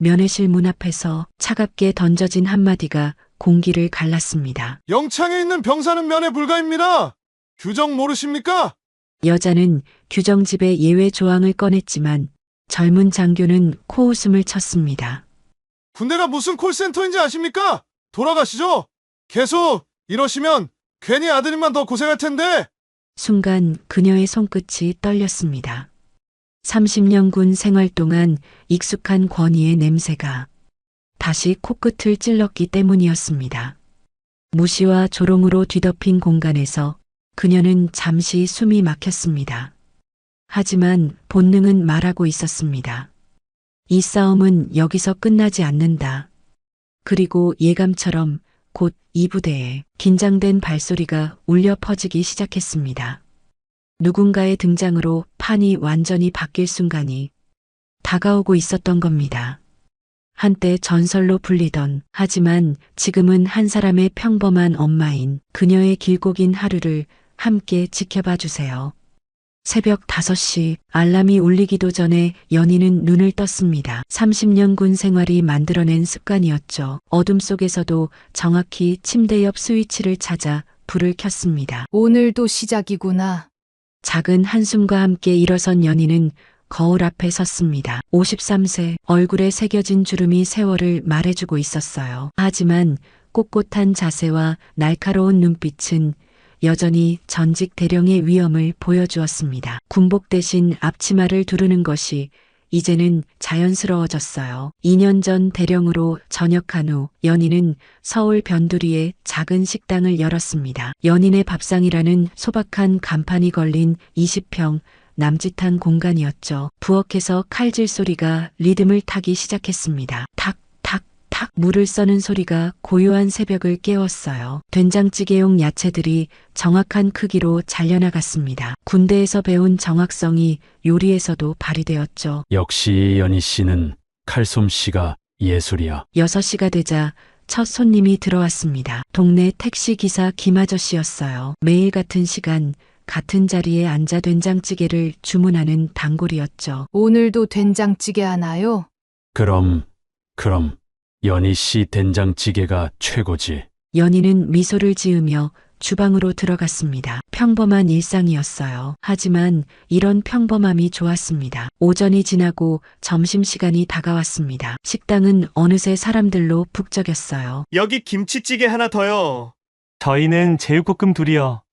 면회실 문 앞에서 차갑게 던져진 한마디가 공기를 갈랐습니다. 영창에 있는 병사는 면회 불가입니다. 규정 모르십니까? 여자는 규정집의 예외 조항을 꺼냈지만 젊은 장교는 코웃음을 쳤습니다. 군대가 무슨 콜센터인지 아십니까? 돌아가시죠. 계속 이러시면 괜히 아드님만 더 고생할 텐데. 순간 그녀의 손끝이 떨렸습니다. 30년 군 생활 동안 익숙한 권위의 냄새가 다시 코끝을 찔렀기 때문이었습니다. 무시와 조롱으로 뒤덮인 공간에서 그녀는 잠시 숨이 막혔습니다. 하지만 본능은 말하고 있었습니다. 이 싸움은 여기서 끝나지 않는다. 그리고 예감처럼 곧 이 부대에 긴장된 발소리가 울려 퍼지기 시작했습니다. 누군가의 등장으로 판이 완전히 바뀔 순간이 다가오고 있었던 겁니다. 한때 전설로 불리던, 하지만 지금은 한 사람의 평범한 엄마인 그녀의 길고 긴 하루를 함께 지켜봐 주세요. 새벽 5시 알람이 울리기도 전에 연희는 눈을 떴습니다. 30년 군 생활이 만들어낸 습관이었죠. 어둠 속에서도 정확히 침대 옆 스위치를 찾아 불을 켰습니다. 오늘도 시작이구나. 작은 한숨과 함께 일어선 연희는 거울 앞에 섰습니다. 53세, 얼굴에 새겨진 주름이 세월을 말해주고 있었어요. 하지만 꼿꼿한 자세와 날카로운 눈빛은 여전히 전직 대령의 위엄을 보여주었습니다. 군복 대신 앞치마를 두르는 것이 이제는 자연스러워졌어요. 2년 전 대령으로 전역한 후 연희는 서울 변두리에 작은 식당을 열었습니다. 연인의 밥상이라는 소박한 간판이 걸린 20평 남짓한 공간이었죠. 부엌에서 칼질 소리가 리듬을 타기 시작했습니다. 탁, 탁, 탁 물을 써는 소리가 고요한 새벽을 깨웠어요. 된장찌개용 야채들이 정확한 크기로 잘려나갔습니다. 군대에서 배운 정확성이 요리에서도 발휘되었죠. 역시 연희 씨는 칼솜씨가 예술이야. 6시가 되자 첫 손님이 들어왔습니다. 동네 택시기사 김아저씨였어요. 매일 같은 시간 같은 자리에 앉아 된장찌개를 주문하는 단골이었죠. 오늘도 된장찌개 하나요? 그럼 연희 씨 된장찌개가 최고지. 연희는 미소를 지으며 주방으로 들어갔습니다. 평범한 일상이었어요. 하지만 이런 평범함이 좋았습니다. 오전이 지나고 점심시간이 다가왔습니다. 식당은 어느새 사람들로 북적였어요. 여기 김치찌개 하나 더요. 저희는 제육볶음 둘이요.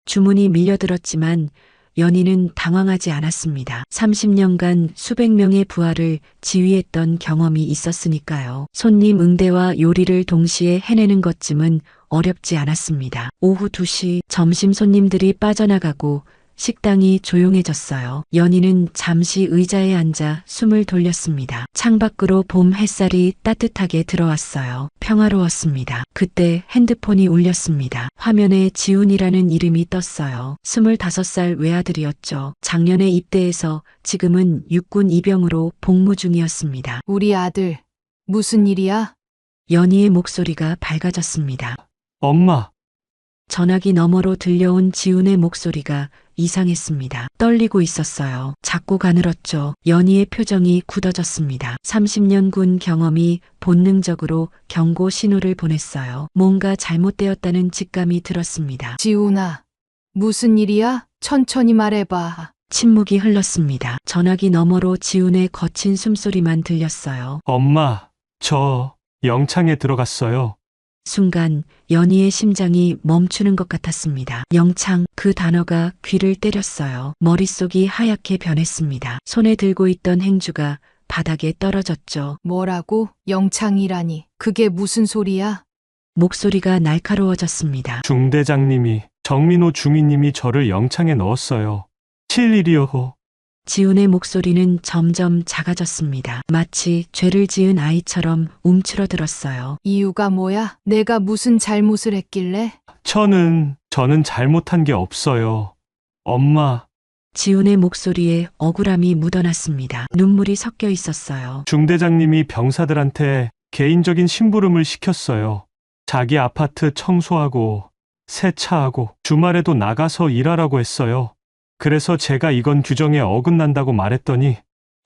주문이 밀려들었지만 연희는 당황하지 않았습니다. 30년간 수백 명의 부하를 지휘했던 경험이 있었으니까요. 손님 응대와 요리를 동시에 해내는 것쯤은 어렵지 않았습니다. 오후 2시 점심 손님들이 빠져나가고 식당이 조용해졌어요. 연희는 잠시 의자에 앉아 숨을 돌렸습니다. 창밖으로 봄 햇살이 따뜻하게 들어왔어요. 평화로웠습니다. 그때 핸드폰이 울렸습니다. 화면에 지훈이라는 이름이 떴어요. 25살 외아들이었죠. 작년에 입대해서 지금은 육군 이병으로 복무 중이었습니다. 우리 아들, 무슨 일이야? 연희의 목소리가 밝아졌습니다. 엄마, 전화기 너머로 들려온 지훈의 목소리가 이상했습니다. 떨리고 있었어요. 작고 가늘었죠. 연희의 표정이 굳어졌습니다. 30년 군 경험이 본능적으로 경고 신호를 보냈어요. 뭔가 잘못되었다는 직감이 들었습니다. 지훈아, 무슨 일이야? 천천히 말해봐. 침묵이 흘렀습니다. 전화기 너머로 지훈의 거친 숨소리만 들렸어요. 엄마, 저 영창에 들어갔어요. 순간 연희의 심장이 멈추는 것 같았습니다. 영창, 그 단어가 귀를 때렸어요. 머릿속이 하얗게 변했습니다. 손에 들고 있던 행주가 바닥에 떨어졌죠. 뭐라고? 영창이라니. 그게 무슨 소리야? 목소리가 날카로워졌습니다. 중대장님이, 정민호 중위님이 저를 영창에 넣었어요. 7일이요. 지훈의 목소리는 점점 작아졌습니다. 마치 죄를 지은 아이처럼 움츠러들었어요. 이유가 뭐야? 내가 무슨 잘못을 했길래? 저는 잘못한 게 없어요. 엄마, 지훈의 목소리에 억울함이 묻어났습니다. 눈물이 섞여 있었어요. 중대장님이 병사들한테 개인적인 심부름을 시켰어요. 자기 아파트 청소하고 세차하고 주말에도 나가서 일하라고 했어요. 그래서 제가 이건 규정에 어긋난다고 말했더니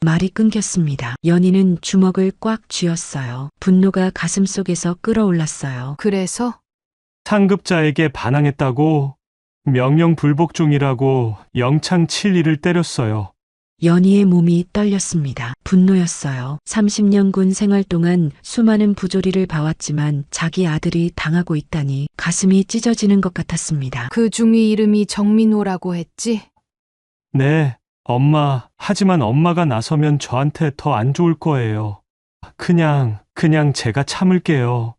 말이 끊겼습니다. 연희는 주먹을 꽉 쥐었어요. 분노가 가슴속에서 끓어올랐어요. 그래서 상급자에게 반항했다고 명령 불복 중이라고 영창 7일을 때렸어요. 연희의 몸이 떨렸습니다. 분노였어요. 30년 군 생활 동안 수많은 부조리를 봐왔지만 자기 아들이 당하고 있다니 가슴이 찢어지는 것 같았습니다. 그 중위 이름이 정민호라고 했지? 네, 엄마. 하지만 엄마가 나서면 저한테 더 안 좋을 거예요. 그냥 제가 참을게요.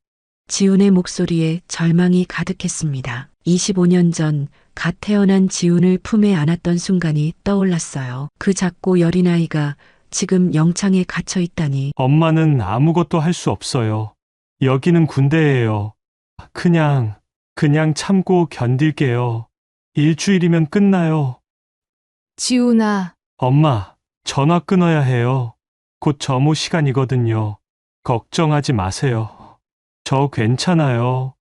지훈의 목소리에 절망이 가득했습니다. 25년 전 갓 태어난 지훈을 품에 안았던 순간이 떠올랐어요. 그 작고 여린 아이가 지금 영창에 갇혀 있다니. 엄마는 아무것도 할 수 없어요. 여기는 군대예요. 그냥 참고 견딜게요. 일주일이면 끝나요. 지훈아, 엄마, 전화 끊어야 해요. 곧 점호 시간이거든요. 걱정하지 마세요. 저 괜찮아요.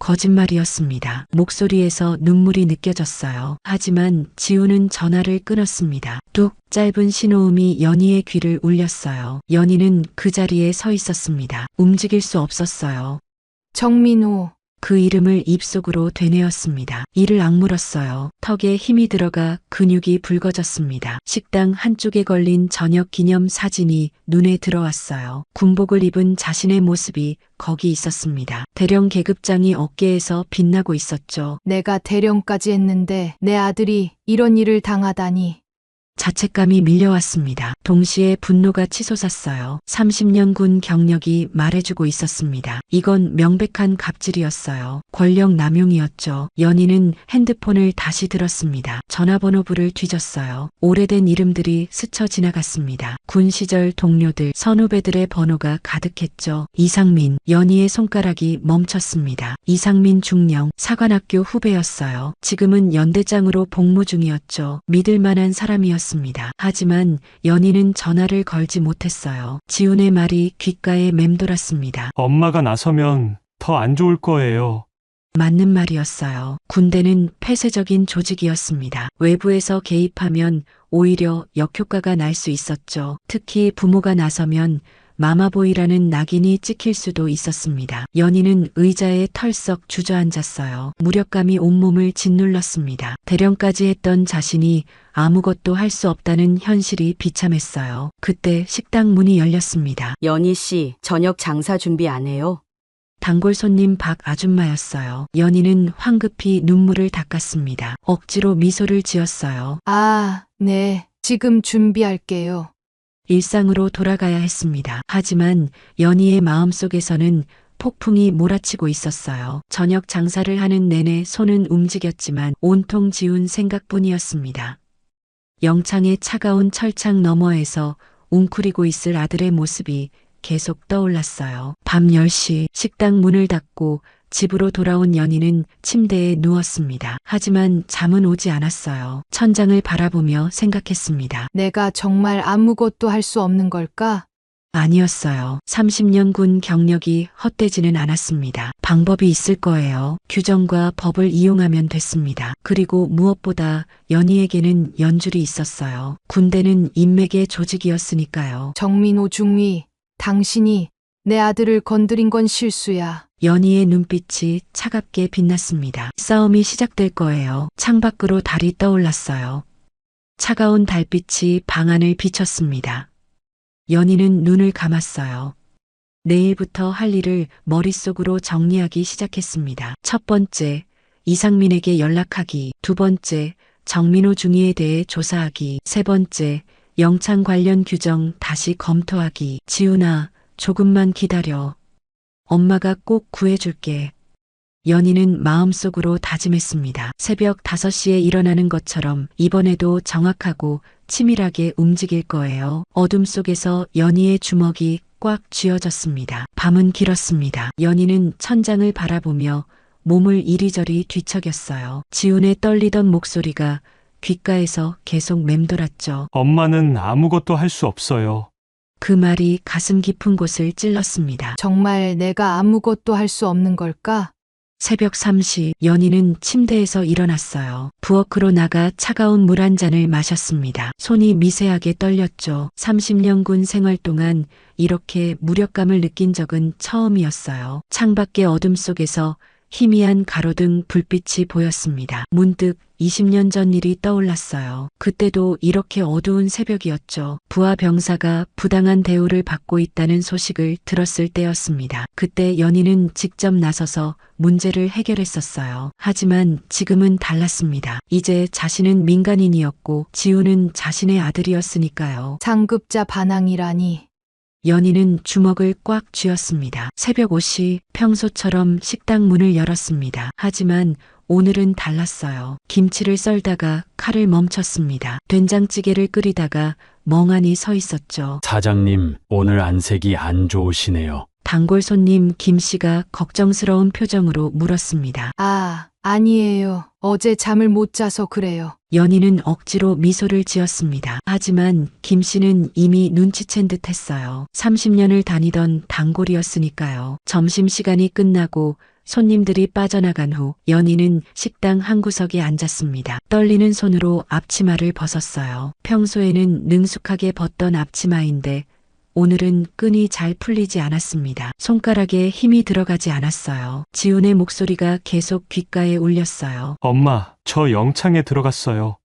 거짓말이었습니다. 목소리에서 눈물이 느껴졌어요. 하지만 지훈은 전화를 끊었습니다. 뚝 짧은 신호음이 연희의 귀를 울렸어요. 연희는 그 자리에 서 있었습니다. 움직일 수 없었어요. 정민호. 그 이름을 입속으로 되뇌었습니다. 이를 악물었어요. 턱에 힘이 들어가 근육이 붉어졌습니다. 식당 한쪽에 걸린 저녁 기념 사진이 눈에 들어왔어요. 군복을 입은 자신의 모습이 거기 있었습니다. 대령 계급장이 어깨에서 빛나고 있었죠. 내가 대령까지 했는데 내 아들이 이런 일을 당하다니. 자책감이 밀려왔습니다. 동시에 분노가 치솟았어요. 30년 군 경력이 말해주고 있었습니다. 이건 명백한 갑질이었어요. 권력 남용이었죠. 연희는 핸드폰을 다시 들었습니다. 전화번호부를 뒤졌어요. 오래된 이름들이 스쳐 지나갔습니다. 군 시절 동료들, 선후배들의 번호가 가득했죠. 이상민, 연희의 손가락이 멈췄습니다. 이상민 중령, 사관학교 후배였어요. 지금은 연대장으로 복무 중이었죠. 믿을 만한 사람이었습니다. 하지만 연희는 전화를 걸지 못했어요. 지훈의 말이 귓가에 맴돌았습니다. 엄마가 나서면 더 안 좋을 거예요. 맞는 말이었어요. 군대는 폐쇄적인 조직이었습니다. 외부에서 개입하면 오히려 역효과가 날 수 있었죠. 특히 부모가 나서면 마마보이라는 낙인이 찍힐 수도 있었습니다. 연희는 의자에 털썩 주저앉았어요. 무력감이 온몸을 짓눌렀습니다. 대령까지 했던 자신이 아무것도 할 수 없다는 현실이 비참했어요. 그때 식당 문이 열렸습니다. 연희 씨, 저녁 장사 준비 안 해요? 단골 손님 박 아줌마였어요. 연희는 황급히 눈물을 닦았습니다. 억지로 미소를 지었어요. 아, 네. 지금 준비할게요. 일상으로 돌아가야 했습니다. 하지만 연희의 마음속에서는 폭풍이 몰아치고 있었어요. 저녁 장사를 하는 내내 손은 움직였지만 온통 지운 생각뿐이었습니다. 영창의 차가운 철창 너머에서 웅크리고 있을 아들의 모습이 계속 떠올랐어요. 밤 10시 식당 문을 닫고 집으로 돌아온 연희는 침대에 누웠습니다. 하지만 잠은 오지 않았어요. 천장을 바라보며 생각했습니다. 내가 정말 아무것도 할 수 없는 걸까? 아니었어요. 30년 군 경력이 헛되지는 않았습니다. 방법이 있을 거예요. 규정과 법을 이용하면 됐습니다. 그리고 무엇보다 연희에게는 연줄이 있었어요. 군대는 인맥의 조직이었으니까요. 정민호 중위, 당신이 내 아들을 건드린 건 실수야. 연희의 눈빛이 차갑게 빛났습니다. 싸움이 시작될 거예요. 창밖으로 달이 떠올랐어요. 차가운 달빛이 방 안을 비쳤습니다. 연희는 눈을 감았어요. 내일부터 할 일을 머릿속으로 정리하기 시작했습니다. 첫 번째, 이상민에게 연락하기. 두 번째, 정민호 중위에 대해 조사하기. 세 번째, 영창 관련 규정 다시 검토하기. 지훈아, 조금만 기다려. 엄마가 꼭 구해줄게. 연희는 마음속으로 다짐했습니다. 새벽 5시에 일어나는 것처럼 이번에도 정확하고 치밀하게 움직일 거예요. 어둠 속에서 연희의 주먹이 꽉 쥐어졌습니다. 밤은 길었습니다. 연희는 천장을 바라보며 몸을 이리저리 뒤척였어요. 지훈의 떨리던 목소리가 귓가에서 계속 맴돌았죠. 엄마는 아무것도 할 수 없어요. 그 말이 가슴 깊은 곳을 찔렀습니다. 정말 내가 아무것도 할 수 없는 걸까? 새벽 3시 연희는 침대에서 일어났어요. 부엌으로 나가 차가운 물 한 잔을 마셨습니다. 손이 미세하게 떨렸죠. 30년군 생활 동안 이렇게 무력감을 느낀 적은 처음이었어요. 창밖의 어둠 속에서 희미한 가로등 불빛이 보였습니다. 문득 20년 전 일이 떠올랐어요. 그때도 이렇게 어두운 새벽이었죠. 부하 병사가 부당한 대우를 받고 있다는 소식을 들었을 때였습니다. 그때 연희는 직접 나서서 문제를 해결했었어요. 하지만 지금은 달랐습니다. 이제 자신은 민간인이었고 지우는 자신의 아들이었으니까요. 상급자 반항이라니. 연희는 주먹을 꽉 쥐었습니다. 새벽 5시 평소처럼 식당 문을 열었습니다. 하지만 오늘은 달랐어요. 김치를 썰다가 칼을 멈췄습니다. 된장찌개를 끓이다가 멍하니 서 있었죠. 사장님, 오늘 안색이 안 좋으시네요. 단골 손님 김 씨가 걱정스러운 표정으로 물었습니다. 아니에요. 어제 잠을 못 자서 그래요. 연희는 억지로 미소를 지었습니다. 하지만 김 씨는 이미 눈치챈 듯 했어요. 30년을 다니던 단골이었으니까요. 점심시간이 끝나고 손님들이 빠져나간 후 연희는 식당 한 구석에 앉았습니다. 떨리는 손으로 앞치마를 벗었어요. 평소에는 능숙하게 벗던 앞치마인데 오늘은 끈이 잘 풀리지 않았습니다. 손가락에 힘이 들어가지 않았어요. 지훈의 목소리가 계속 귓가에 울렸어요. 엄마, 저 영창에 들어갔어요.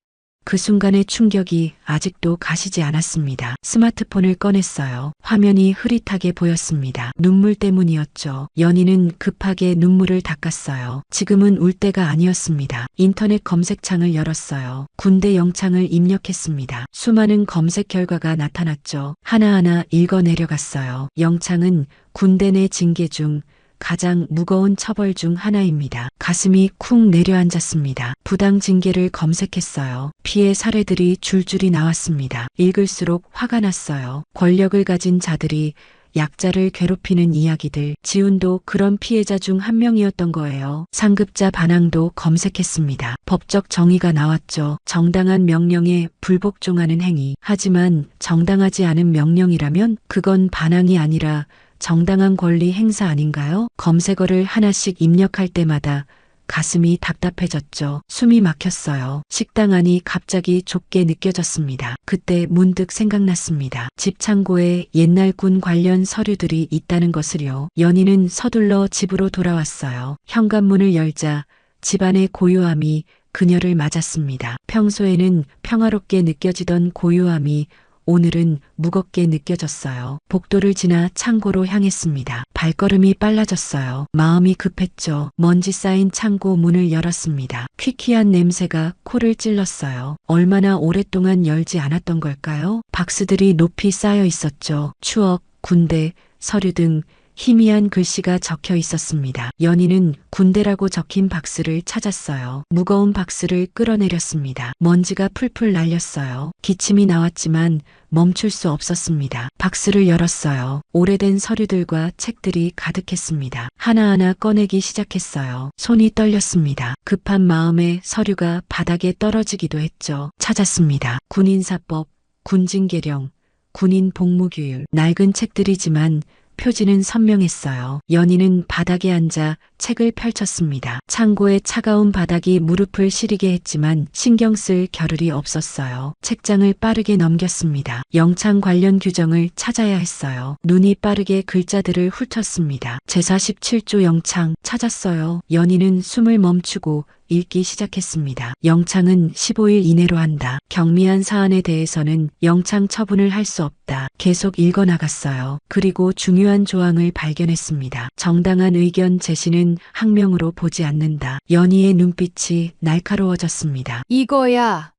그 순간의 충격이 아직도 가시지 않았습니다. 스마트폰을 꺼냈어요. 화면이 흐릿하게 보였습니다. 눈물 때문이었죠. 연희는 급하게 눈물을 닦았어요. 지금은 울 때가 아니었습니다. 인터넷 검색창을 열었어요. 군대 영창을 입력했습니다. 수많은 검색 결과가 나타났죠. 하나하나 읽어 내려갔어요. 영창은 군대 내 징계 중 가장 무거운 처벌 중 하나입니다. 가슴이 쿵 내려앉았습니다. 부당 징계를 검색했어요. 피해 사례들이 줄줄이 나왔습니다. 읽을수록 화가 났어요. 권력을 가진 자들이 약자를 괴롭히는 이야기들. 지훈도 그런 피해자 중 한 명이었던 거예요. 상급자 반항도 검색했습니다. 법적 정의가 나왔죠. 정당한 명령에 불복종하는 행위. 하지만 정당하지 않은 명령이라면 그건 반항이 아니라 정당한 권리 행사 아닌가요? 검색어를 하나씩 입력할 때마다 가슴이 답답해졌죠. 숨이 막혔어요. 식당 안이 갑자기 좁게 느껴졌습니다. 그때 문득 생각났습니다. 집 창고에 옛날 군 관련 서류들이 있다는 것을요. 연희는 서둘러 집으로 돌아왔어요. 현관문을 열자 집안의 고요함이 그녀를 맞았습니다. 평소에는 평화롭게 느껴지던 고요함이 오늘은 무겁게 느껴졌어요. 복도를 지나 창고로 향했습니다. 발걸음이 빨라졌어요. 마음이 급했죠. 먼지 쌓인 창고 문을 열었습니다. 퀴퀴한 냄새가 코를 찔렀어요. 얼마나 오랫동안 열지 않았던 걸까요? 박스들이 높이 쌓여 있었죠. 추억, 군대, 서류 등 희미한 글씨가 적혀 있었습니다. 연희는 군대라고 적힌 박스를 찾았어요. 무거운 박스를 끌어내렸습니다. 먼지가 풀풀 날렸어요. 기침이 나왔지만 멈출 수 없었습니다. 박스를 열었어요. 오래된 서류들과 책들이 가득했습니다. 하나하나 꺼내기 시작했어요. 손이 떨렸습니다. 급한 마음에 서류가 바닥에 떨어지기도 했죠. 찾았습니다. 군인사법, 군징계령, 군인 복무규율. 낡은 책들이지만 표지는 선명했어요. 연희는 바닥에 앉아 책을 펼쳤습니다. 창고의 차가운 바닥이 무릎을 시리게 했지만 신경 쓸 겨를이 없었어요. 책장을 빠르게 넘겼습니다. 영창 관련 규정을 찾아야 했어요. 눈이 빠르게 글자들을 훑었습니다. 제47조 영창 찾았어요. 연희는 숨을 멈추고 읽기 시작했습니다. 영창은 15일 이내로 한다. 경미한 사안에 대해서는 영창 처분을 할 수 없다. 계속 읽어나갔어요. 그리고 중요한 조항을 발견했습니다. 정당한 의견 제시는 항명으로 보지 않는다. 연희의 눈빛이 날카로워졌습니다. 이거야.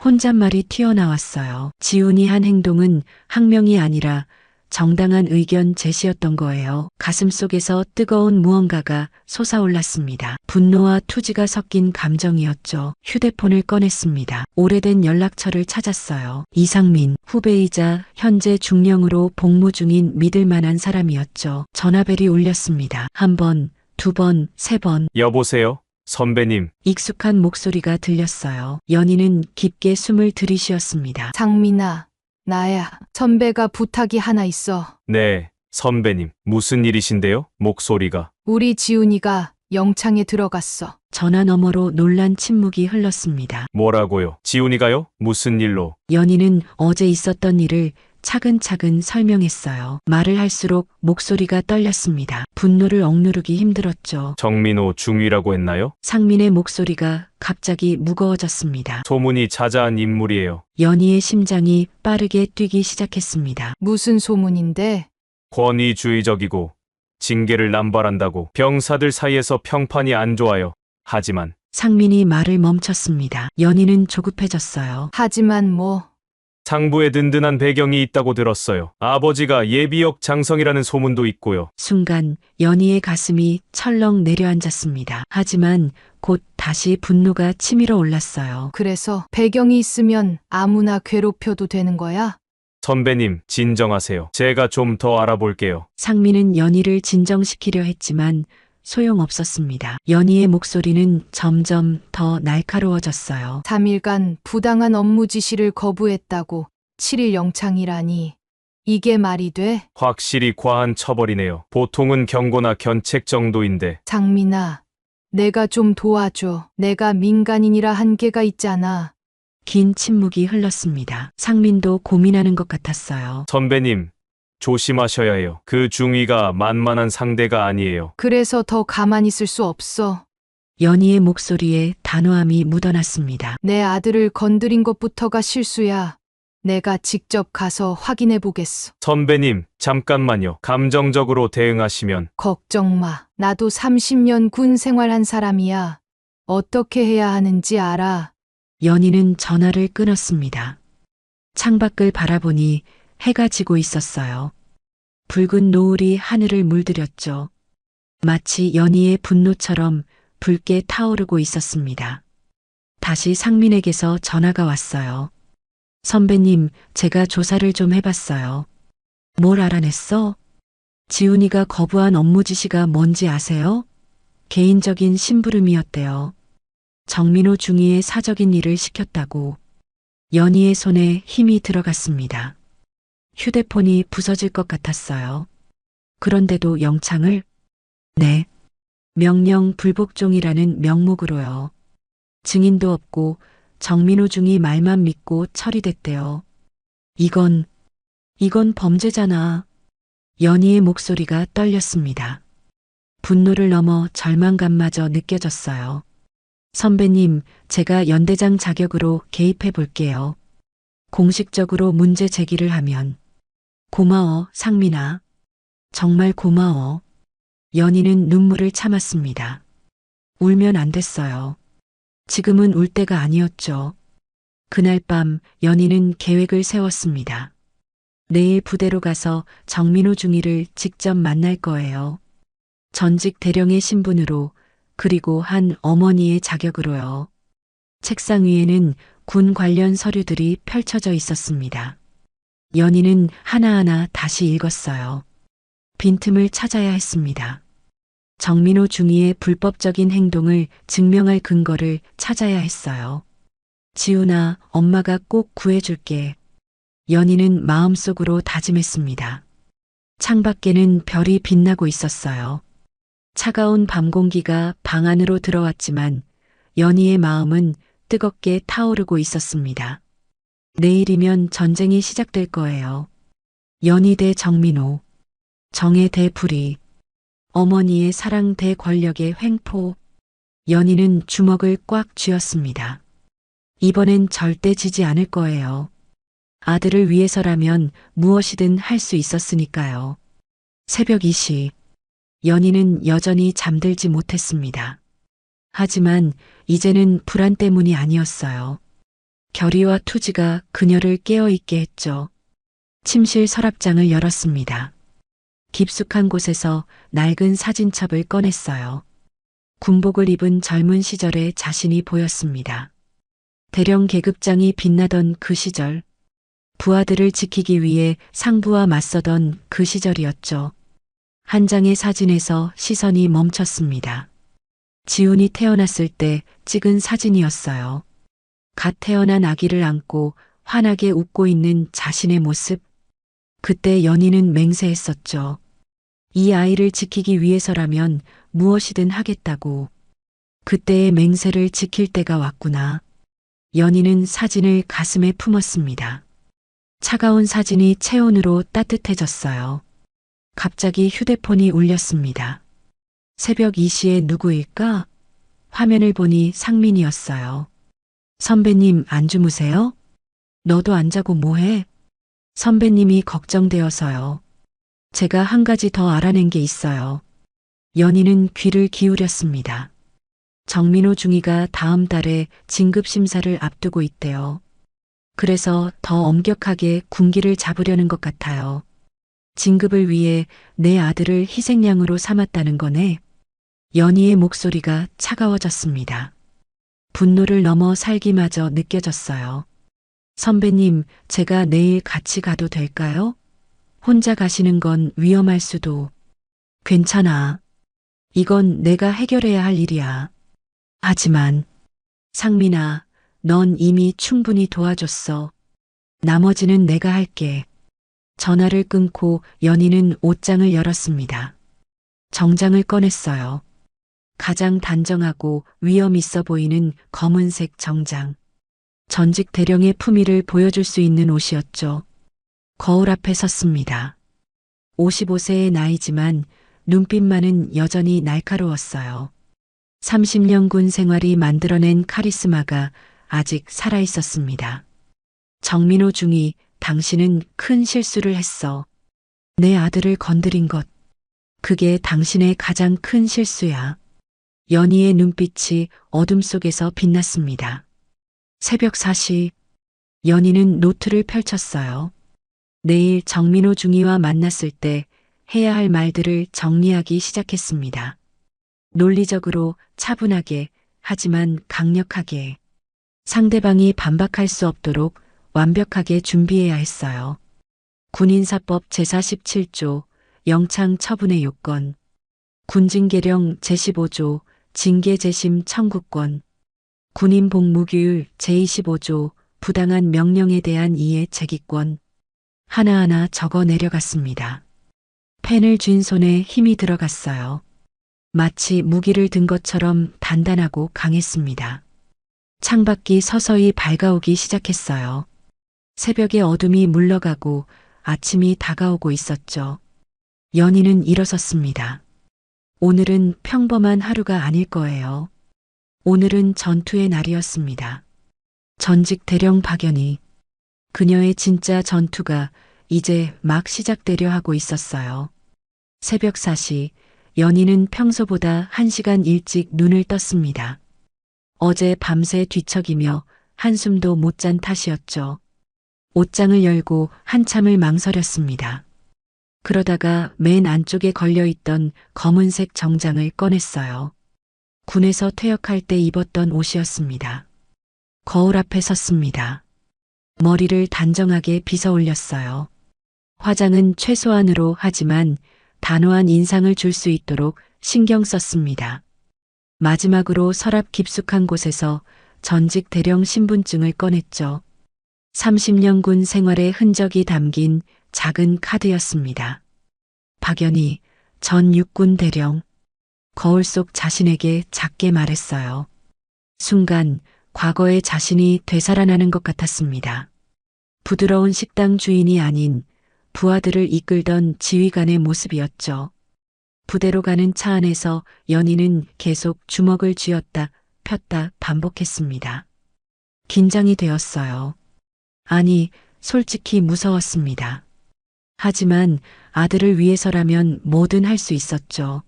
혼잣말이 튀어나왔어요. 지훈이 한 행동은 항명이 아니라 정당한 의견 제시였던 거예요. 가슴속에서 뜨거운 무언가가 솟아올랐습니다. 분노와 투지가 섞인 감정이었죠. 휴대폰을 꺼냈습니다. 오래된 연락처를 찾았어요. 이상민, 후배이자 현재 중령으로 복무 중인 믿을 만한 사람이었죠. 전화벨이 울렸습니다. 한 번, 두 번, 세 번. 여보세요? 선배님. 익숙한 목소리가 들렸어요. 연희는 깊게 숨을 들이쉬었습니다. 상민아, 나야. 선배가 부탁이 하나 있어. 네, 선배님. 무슨 일이신데요? 목소리가. 우리 지훈이가 영창에 들어갔어. 전화 너머로 놀란 침묵이 흘렀습니다. 뭐라고요? 지훈이가요? 무슨 일로? 연희는 어제 있었던 일을 차근차근 설명했어요. 말을 할수록 목소리가 떨렸습니다. 분노를 억누르기 힘들었죠. 정민호 중위라고 했나요? 상민의 목소리가 갑자기 무거워졌습니다. 소문이 자자한 인물이에요. 연희의 심장이 빠르게 뛰기 시작했습니다. 무슨 소문인데? 권위주의적이고 징계를 남발한다고 병사들 사이에서 평판이 안 좋아요. 하지만 상민이 말을 멈췄습니다. 연희는 조급해졌어요. 하지만 뭐, 상부에 든든한 배경이 있다고 들었어요. 아버지가 예비역 장성이라는 소문도 있고요. 순간 연희의 가슴이 철렁 내려앉았습니다. 하지만 곧 다시 분노가 치밀어 올랐어요. 그래서 배경이 있으면 아무나 괴롭혀도 되는 거야? 선배님, 진정하세요. 제가 좀 더 알아볼게요. 상민은 연희를 진정시키려 했지만 소용없었습니다. 연희의 목소리는 점점 더 날카로워졌어요. 3일간 부당한 업무 지시를 거부했다고 7일 영창이라니. 이게 말이 돼? 확실히 과한 처벌이네요. 보통은 경고나 견책 정도인데 장민아, 내가 좀 도와줘. 내가 민간인이라 한계가 있잖아. 긴 침묵이 흘렀습니다. 상민도 고민하는 것 같았어요. 선배님, 조심하셔야 해요. 그 중위가 만만한 상대가 아니에요. 그래서 더 가만히 있을 수 없어. 연희의 목소리에 단호함이 묻어났습니다. 내 아들을 건드린 것부터가 실수야. 내가 직접 가서 확인해 보겠어. 선배님, 잠깐만요. 감정적으로 대응하시면 걱정 마. 나도 30년 군 생활한 사람이야. 어떻게 해야 하는지 알아. 연희는 전화를 끊었습니다. 창밖을 바라보니 해가 지고 있었어요. 붉은 노을이 하늘을 물들였죠. 마치 연희의 분노처럼 붉게 타오르고 있었습니다. 다시 상민에게서 전화가 왔어요. 선배님, 제가 조사를 좀 해봤어요. 뭘 알아냈어? 지훈이가 거부한 업무 지시가 뭔지 아세요? 개인적인 심부름이었대요. 정민호 중위의 사적인 일을 시켰다고. 연희의 손에 힘이 들어갔습니다. 휴대폰이 부서질 것 같았어요. 그런데도 영창을? 네. 명령 불복종이라는 명목으로요. 증인도 없고 정민호 중위 말만 믿고 처리됐대요. 이건 범죄잖아. 연희의 목소리가 떨렸습니다. 분노를 넘어 절망감마저 느껴졌어요. 선배님, 제가 연대장 자격으로 개입해 볼게요. 공식적으로 문제 제기를 하면. 고마워, 상민아. 정말 고마워. 연희는 눈물을 참았습니다. 울면 안 됐어요. 지금은 울 때가 아니었죠. 그날 밤 연희는 계획을 세웠습니다. 내일 부대로 가서 정민호 중위를 직접 만날 거예요. 전직 대령의 신분으로, 그리고 한 어머니의 자격으로요. 책상 위에는 군 관련 서류들이 펼쳐져 있었습니다. 연희는 하나하나 다시 읽었어요. 빈틈을 찾아야 했습니다. 정민호 중위의 불법적인 행동을 증명할 근거를 찾아야 했어요. 지훈아, 엄마가 꼭 구해줄게. 연희는 마음속으로 다짐했습니다. 창밖에는 별이 빛나고 있었어요. 차가운 밤 공기가 방 안으로 들어왔지만 연희의 마음은 뜨겁게 타오르고 있었습니다. 내일이면 전쟁이 시작될 거예요. 연희 대 정민호, 정의 대 불의, 어머니의 사랑 대 권력의 횡포. 연희는 주먹을 꽉 쥐었습니다. 이번엔 절대 지지 않을 거예요. 아들을 위해서라면 무엇이든 할 수 있었으니까요. 새벽 2시, 연희는 여전히 잠들지 못했습니다. 하지만 이제는 불안 때문이 아니었어요. 결의와 투지가 그녀를 깨어있게 했죠. 침실 서랍장을 열었습니다. 깊숙한 곳에서 낡은 사진첩을 꺼냈어요. 군복을 입은 젊은 시절의 자신이 보였습니다. 대령 계급장이 빛나던 그 시절, 부하들을 지키기 위해 상부와 맞서던 그 시절이었죠. 한 장의 사진에서 시선이 멈췄습니다. 지훈이 태어났을 때 찍은 사진이었어요. 갓 태어난 아기를 안고 환하게 웃고 있는 자신의 모습. 그때 연희는 맹세했었죠. 이 아이를 지키기 위해서라면 무엇이든 하겠다고. 그때의 맹세를 지킬 때가 왔구나. 연희는 사진을 가슴에 품었습니다. 차가운 사진이 체온으로 따뜻해졌어요. 갑자기 휴대폰이 울렸습니다. 새벽 2시에 누구일까? 화면을 보니 상민이었어요. 선배님 안 주무세요? 너도 안 자고 뭐해? 선배님이 걱정되어서요. 제가 한 가지 더 알아낸 게 있어요. 연희는 귀를 기울였습니다. 정민호 중위가 다음 달에 진급심사를 앞두고 있대요. 그래서 더 엄격하게 군기를 잡으려는 것 같아요. 진급을 위해 내 아들을 희생양으로 삼았다는 거네. 연희의 목소리가 차가워졌습니다. 분노를 넘어 살기마저 느껴졌어요. 선배님, 제가 내일 같이 가도 될까요? 혼자 가시는 건 위험할 수도. 괜찮아. 이건 내가 해결해야 할 일이야. 하지만, 상민아, 넌 이미 충분히 도와줬어. 나머지는 내가 할게. 전화를 끊고 연희는 옷장을 열었습니다. 정장을 꺼냈어요. 가장 단정하고 위험 있어 보이는 검은색 정장. 전직 대령의 품위를 보여줄 수 있는 옷이었죠. 거울 앞에 섰습니다. 55세의 나이지만 눈빛만은 여전히 날카로웠어요. 30년 군 생활이 만들어낸 카리스마가 아직 살아 있었습니다. 정민호 중위, 당신은 큰 실수를 했어. 내 아들을 건드린 것. 그게 당신의 가장 큰 실수야. 연희의 눈빛이 어둠 속에서 빛났습니다. 새벽 4시, 연희는 노트를 펼쳤어요. 내일 정민호 중위와 만났을 때 해야 할 말들을 정리하기 시작했습니다. 논리적으로, 차분하게, 하지만 강력하게. 상대방이 반박할 수 없도록 완벽하게 준비해야 했어요. 군인사법 제47조, 영창 처분의 요건. 군진계령 제15조, 징계재심 청구권. 군인복무규율 제25조, 부당한 명령에 대한 이해 제기권. 하나하나 적어 내려갔습니다. 펜을 쥔 손에 힘이 들어갔어요. 마치 무기를 든 것처럼 단단하고 강했습니다. 창밖이 서서히 밝아오기 시작했어요. 새벽의 어둠이 물러가고 아침이 다가오고 있었죠. 연희는 일어섰습니다. 오늘은 평범한 하루가 아닐 거예요. 오늘은 전투의 날이었습니다. 전직 대령 박연희. 그녀의 진짜 전투가 이제 막 시작되려 하고 있었어요. 새벽 4시, 연희는 평소보다 1시간 일찍 눈을 떴습니다. 어제 밤새 뒤척이며 한숨도 못 잔 탓이었죠. 옷장을 열고 한참을 망설였습니다. 그러다가 맨 안쪽에 걸려있던 검은색 정장을 꺼냈어요. 군에서 퇴역할 때 입었던 옷이었습니다. 거울 앞에 섰습니다. 머리를 단정하게 빗어 올렸어요. 화장은 최소한으로 하지만 단호한 인상을 줄 수 있도록 신경 썼습니다. 마지막으로 서랍 깊숙한 곳에서 전직 대령 신분증을 꺼냈죠. 30년 군 생활의 흔적이 담긴 작은 카드였습니다. 박연희, 전 육군 대령. 거울 속 자신에게 작게 말했어요. 순간 과거의 자신이 되살아나는 것 같았습니다. 부드러운 식당 주인이 아닌 부하들을 이끌던 지휘관의 모습이었죠. 부대로 가는 차 안에서 연희는 계속 주먹을 쥐었다 폈다 반복했습니다. 긴장이 되었어요. 아니, 솔직히 무서웠습니다. 하지만 아들을 위해서라면 뭐든 할 수 있었죠.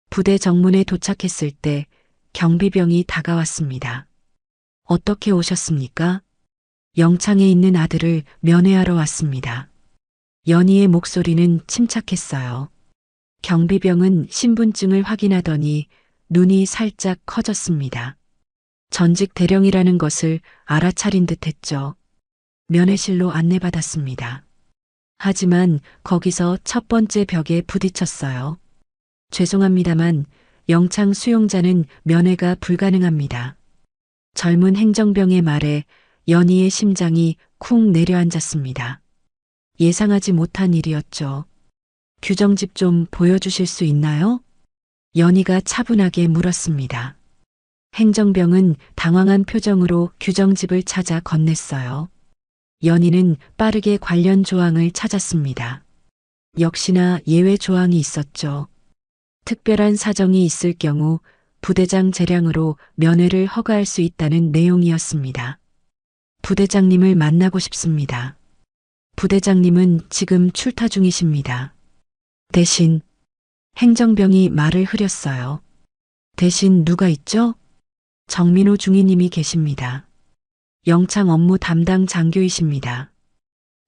부대 정문에 도착했을 때 경비병이 다가왔습니다. 어떻게 오셨습니까? 영창에 있는 아들을 면회하러 왔습니다. 연희의 목소리는 침착했어요. 경비병은 신분증을 확인하더니 눈이 살짝 커졌습니다. 전직 대령이라는 것을 알아차린 듯 했죠. 면회실로 안내받았습니다. 하지만 거기서 첫 번째 벽에 부딪혔어요. 죄송합니다만 영창 수용자는 면회가 불가능합니다. 젊은 행정병의 말에 연희의 심장이 쿵 내려앉았습니다. 예상하지 못한 일이었죠. 규정집 좀 보여주실 수 있나요? 연희가 차분하게 물었습니다. 행정병은 당황한 표정으로 규정집을 찾아 건넸어요. 연희는 빠르게 관련 조항을 찾았습니다. 역시나 예외 조항이 있었죠. 특별한 사정이 있을 경우 부대장 재량으로 면회를 허가할 수 있다는 내용이었습니다. 부대장님을 만나고 싶습니다. 부대장님은 지금 출타 중이십니다. 대신 행정병이 말을 흐렸어요. 대신 누가 있죠? 정민호 중위님이 계십니다. 영창 업무 담당 장교이십니다.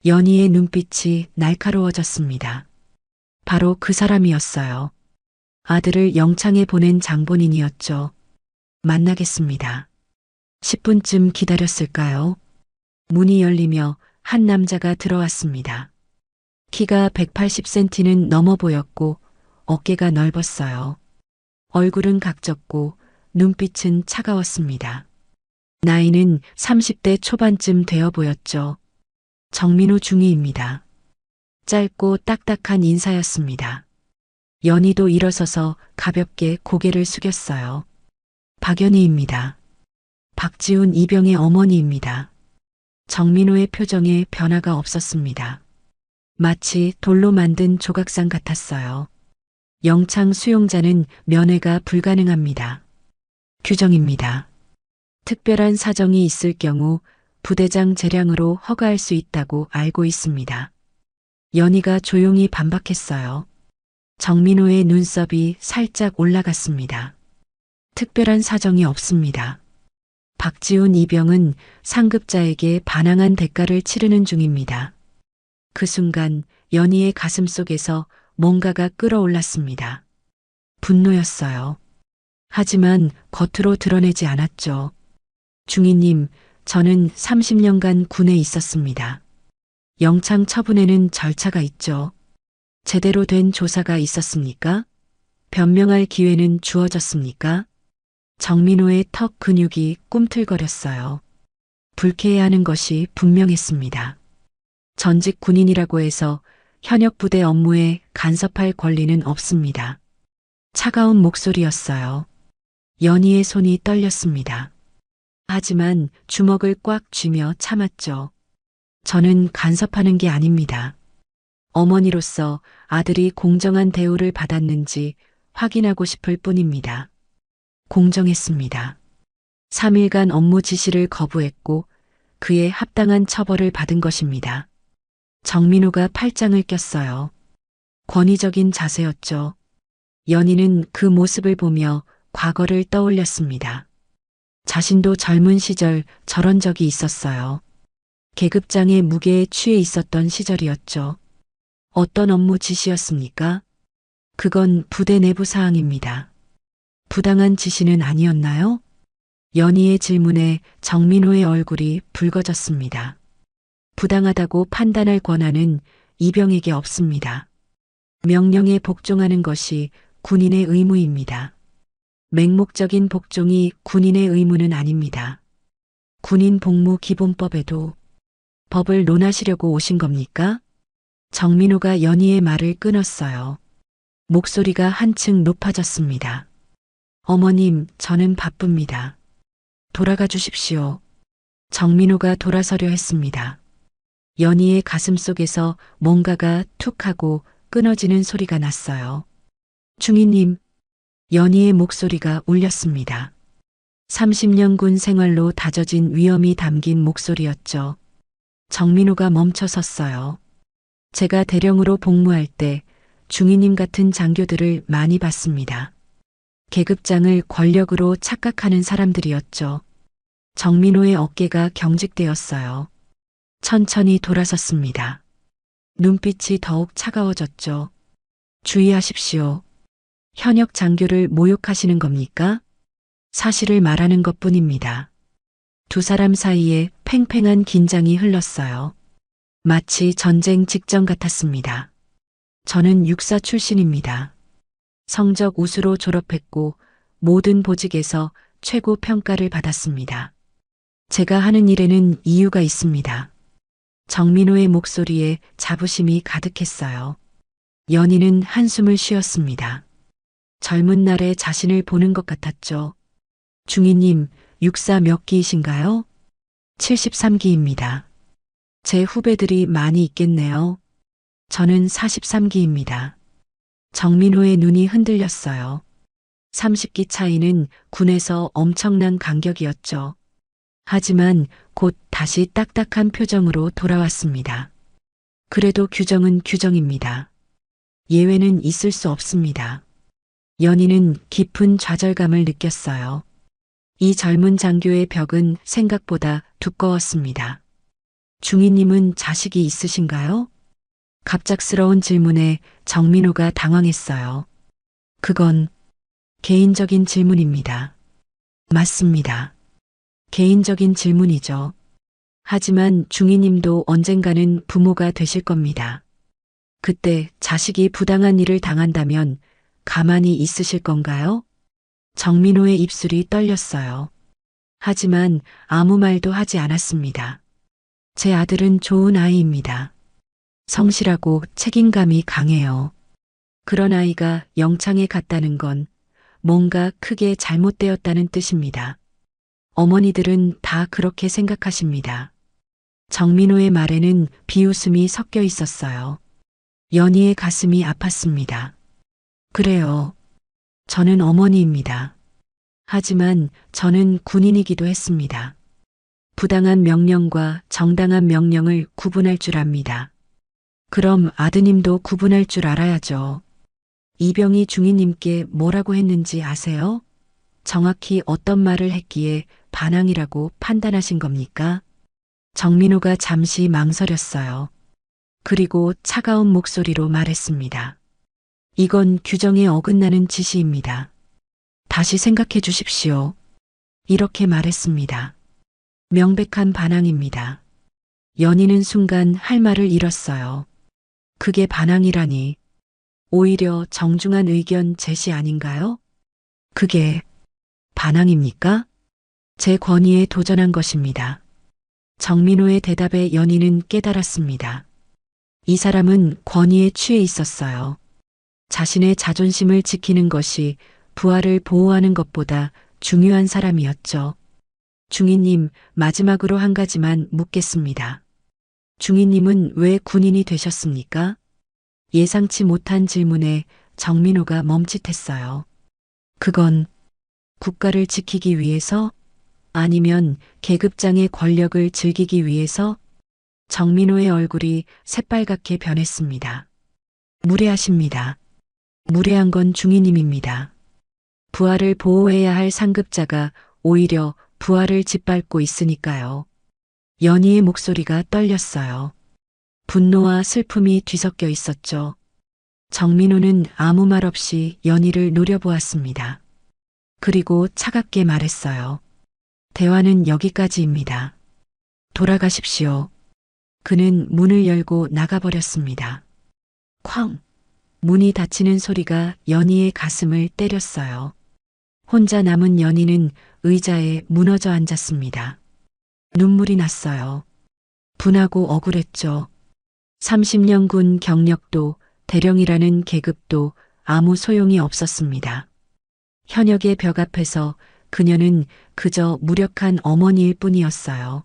연희의 눈빛이 날카로워졌습니다. 바로 그 사람이었어요. 아들을 영창에 보낸 장본인이었죠. 만나겠습니다. 10분쯤 기다렸을까요? 문이 열리며 한 남자가 들어왔습니다. 키가 180cm는 넘어 보였고 어깨가 넓었어요. 얼굴은 각졌고 눈빛은 차가웠습니다. 나이는 30대 초반쯤 되어 보였죠. 정민호 중위입니다. 짧고 딱딱한 인사였습니다. 연희도 일어서서 가볍게 고개를 숙였어요. 박연희입니다. 박지훈 이병의 어머니입니다. 정민호의 표정에 변화가 없었습니다. 마치 돌로 만든 조각상 같았어요. 영창 수용자는 면회가 불가능합니다. 규정입니다. 특별한 사정이 있을 경우 부대장 재량으로 허가할 수 있다고 알고 있습니다. 연희가 조용히 반박했어요. 정민호의 눈썹이 살짝 올라갔습니다. 특별한 사정이 없습니다. 박지훈 이병은 상급자에게 반항한 대가를 치르는 중입니다. 그 순간 연희의 가슴 속에서 뭔가가 끌어올랐습니다. 분노였어요. 하지만 겉으로 드러내지 않았죠. 중위님, 저는 30년간 군에 있었습니다. 영창 처분에는 절차가 있죠. 제대로 된 조사가 있었습니까? 변명할 기회는 주어졌습니까? 정민호의 턱 근육이 꿈틀거렸어요. 불쾌해하는 것이 분명했습니다. 전직 군인이라고 해서 현역 부대 업무에 간섭할 권리는 없습니다. 차가운 목소리였어요. 연희의 손이 떨렸습니다. 하지만 주먹을 꽉 쥐며 참았죠. 저는 간섭하는 게 아닙니다. 어머니로서 아들이 공정한 대우를 받았는지 확인하고 싶을 뿐입니다. 공정했습니다. 3일간 업무 지시를 거부했고 그에 합당한 처벌을 받은 것입니다. 정민호가 팔짱을 꼈어요. 권위적인 자세였죠. 연희는 그 모습을 보며 과거를 떠올렸습니다. 자신도 젊은 시절 저런 적이 있었어요. 계급장의 무게에 취해 있었던 시절이었죠. 어떤 업무 지시였습니까? 그건 부대 내부 사항입니다. 부당한 지시는 아니었나요? 연희의 질문에 정민호의 얼굴이 붉어졌습니다. 부당하다고 판단할 권한은 이병에게 없습니다. 명령에 복종하는 것이 군인의 의무입니다. 맹목적인 복종이 군인의 의무는 아닙니다. 군인 복무 기본법에도 법을 논하시려고 오신 겁니까? 정민호가 연희의 말을 끊었어요. 목소리가 한층 높아졌습니다. 어머님, 저는 바쁩니다. 돌아가 주십시오. 정민호가 돌아서려 했습니다. 연희의 가슴 속에서 뭔가가 툭 하고 끊어지는 소리가 났어요. 중위님, 연희의 목소리가 울렸습니다. 30년 군 생활로 다져진 위엄이 담긴 목소리였죠. 정민호가 멈춰 섰어요. 제가 대령으로 복무할 때 중위님 같은 장교들을 많이 봤습니다. 계급장을 권력으로 착각하는 사람들이었죠. 정민호의 어깨가 경직되었어요. 천천히 돌아섰습니다. 눈빛이 더욱 차가워졌죠. 주의하십시오. 현역 장교를 모욕하시는 겁니까? 사실을 말하는 것뿐입니다. 두 사람 사이에 팽팽한 긴장이 흘렀어요. 마치 전쟁 직전 같았습니다. 저는 육사 출신입니다. 성적 우수로 졸업했고 모든 보직에서 최고 평가를 받았습니다. 제가 하는 일에는 이유가 있습니다. 정민호의 목소리에 자부심이 가득했어요. 연희는 한숨을 쉬었습니다. 젊은 날의 자신을 보는 것 같았죠. 중이님, 육사 몇 기이신가요? 73기입니다. 제 후배들이 많이 있겠네요. 저는 43기입니다. 정민호의 눈이 흔들렸어요. 30기 차이는 군에서 엄청난 간격이었죠. 하지만 곧 다시 딱딱한 표정으로 돌아왔습니다. 그래도 규정은 규정입니다. 예외는 있을 수 없습니다. 연희는 깊은 좌절감을 느꼈어요. 이 젊은 장교의 벽은 생각보다 두꺼웠습니다. 중이님은 자식이 있으신가요? 갑작스러운 질문에 정민호가 당황했어요. 그건 개인적인 질문입니다. 맞습니다. 개인적인 질문이죠. 하지만 중이님도 언젠가는 부모가 되실 겁니다. 그때 자식이 부당한 일을 당한다면 가만히 있으실 건가요? 정민호의 입술이 떨렸어요. 하지만 아무 말도 하지 않았습니다. 제 아들은 좋은 아이입니다. 성실하고 책임감이 강해요. 그런 아이가 영창에 갔다는 건 뭔가 크게 잘못되었다는 뜻입니다. 어머니들은 다 그렇게 생각하십니다. 정민호의 말에는 비웃음이 섞여 있었어요. 연희의 가슴이 아팠습니다. 그래요. 저는 어머니입니다. 하지만 저는 군인이기도 했습니다. 부당한 명령과 정당한 명령을 구분할 줄 압니다. 그럼 아드님도 구분할 줄 알아야죠. 이병희 중위님께 뭐라고 했는지 아세요? 정확히 어떤 말을 했기에 반항이라고 판단하신 겁니까? 정민호가 잠시 망설였어요. 그리고 차가운 목소리로 말했습니다. 이건 규정에 어긋나는 지시입니다. 다시 생각해 주십시오. 이렇게 말했습니다. 명백한 반항입니다. 연희는 순간 할 말을 잃었어요. 그게 반항이라니. 오히려 정중한 의견 제시 아닌가요? 그게 반항입니까? 제 권위에 도전한 것입니다. 정민호의 대답에 연희는 깨달았습니다. 이 사람은 권위에 취해 있었어요. 자신의 자존심을 지키는 것이 부하를 보호하는 것보다 중요한 사람이었죠. 중이님, 마지막으로 한 가지만 묻겠습니다. 중이님은 왜 군인이 되셨습니까? 예상치 못한 질문에 정민호가 멈칫했어요. 그건 국가를 지키기 위해서? 아니면 계급장의 권력을 즐기기 위해서? 정민호의 얼굴이 새빨갛게 변했습니다. 무례하십니다. 무례한 건 중이님입니다. 부하를 보호해야 할 상급자가 오히려 부하를 짓밟고 있으니까요. 연희의 목소리가 떨렸어요. 분노와 슬픔이 뒤섞여 있었죠. 정민호는 아무 말 없이 연희를 노려보았습니다. 그리고 차갑게 말했어요. 대화는 여기까지입니다. 돌아가십시오. 그는 문을 열고 나가버렸습니다. 쾅! 문이 닫히는 소리가 연희의 가슴을 때렸어요. 혼자 남은 연희는 의자에 무너져 앉았습니다. 눈물이 났어요. 분하고 억울했죠. 30년 군 경력도 대령이라는 계급도 아무 소용이 없었습니다. 현역의 벽 앞에서 그녀는 그저 무력한 어머니일 뿐이었어요.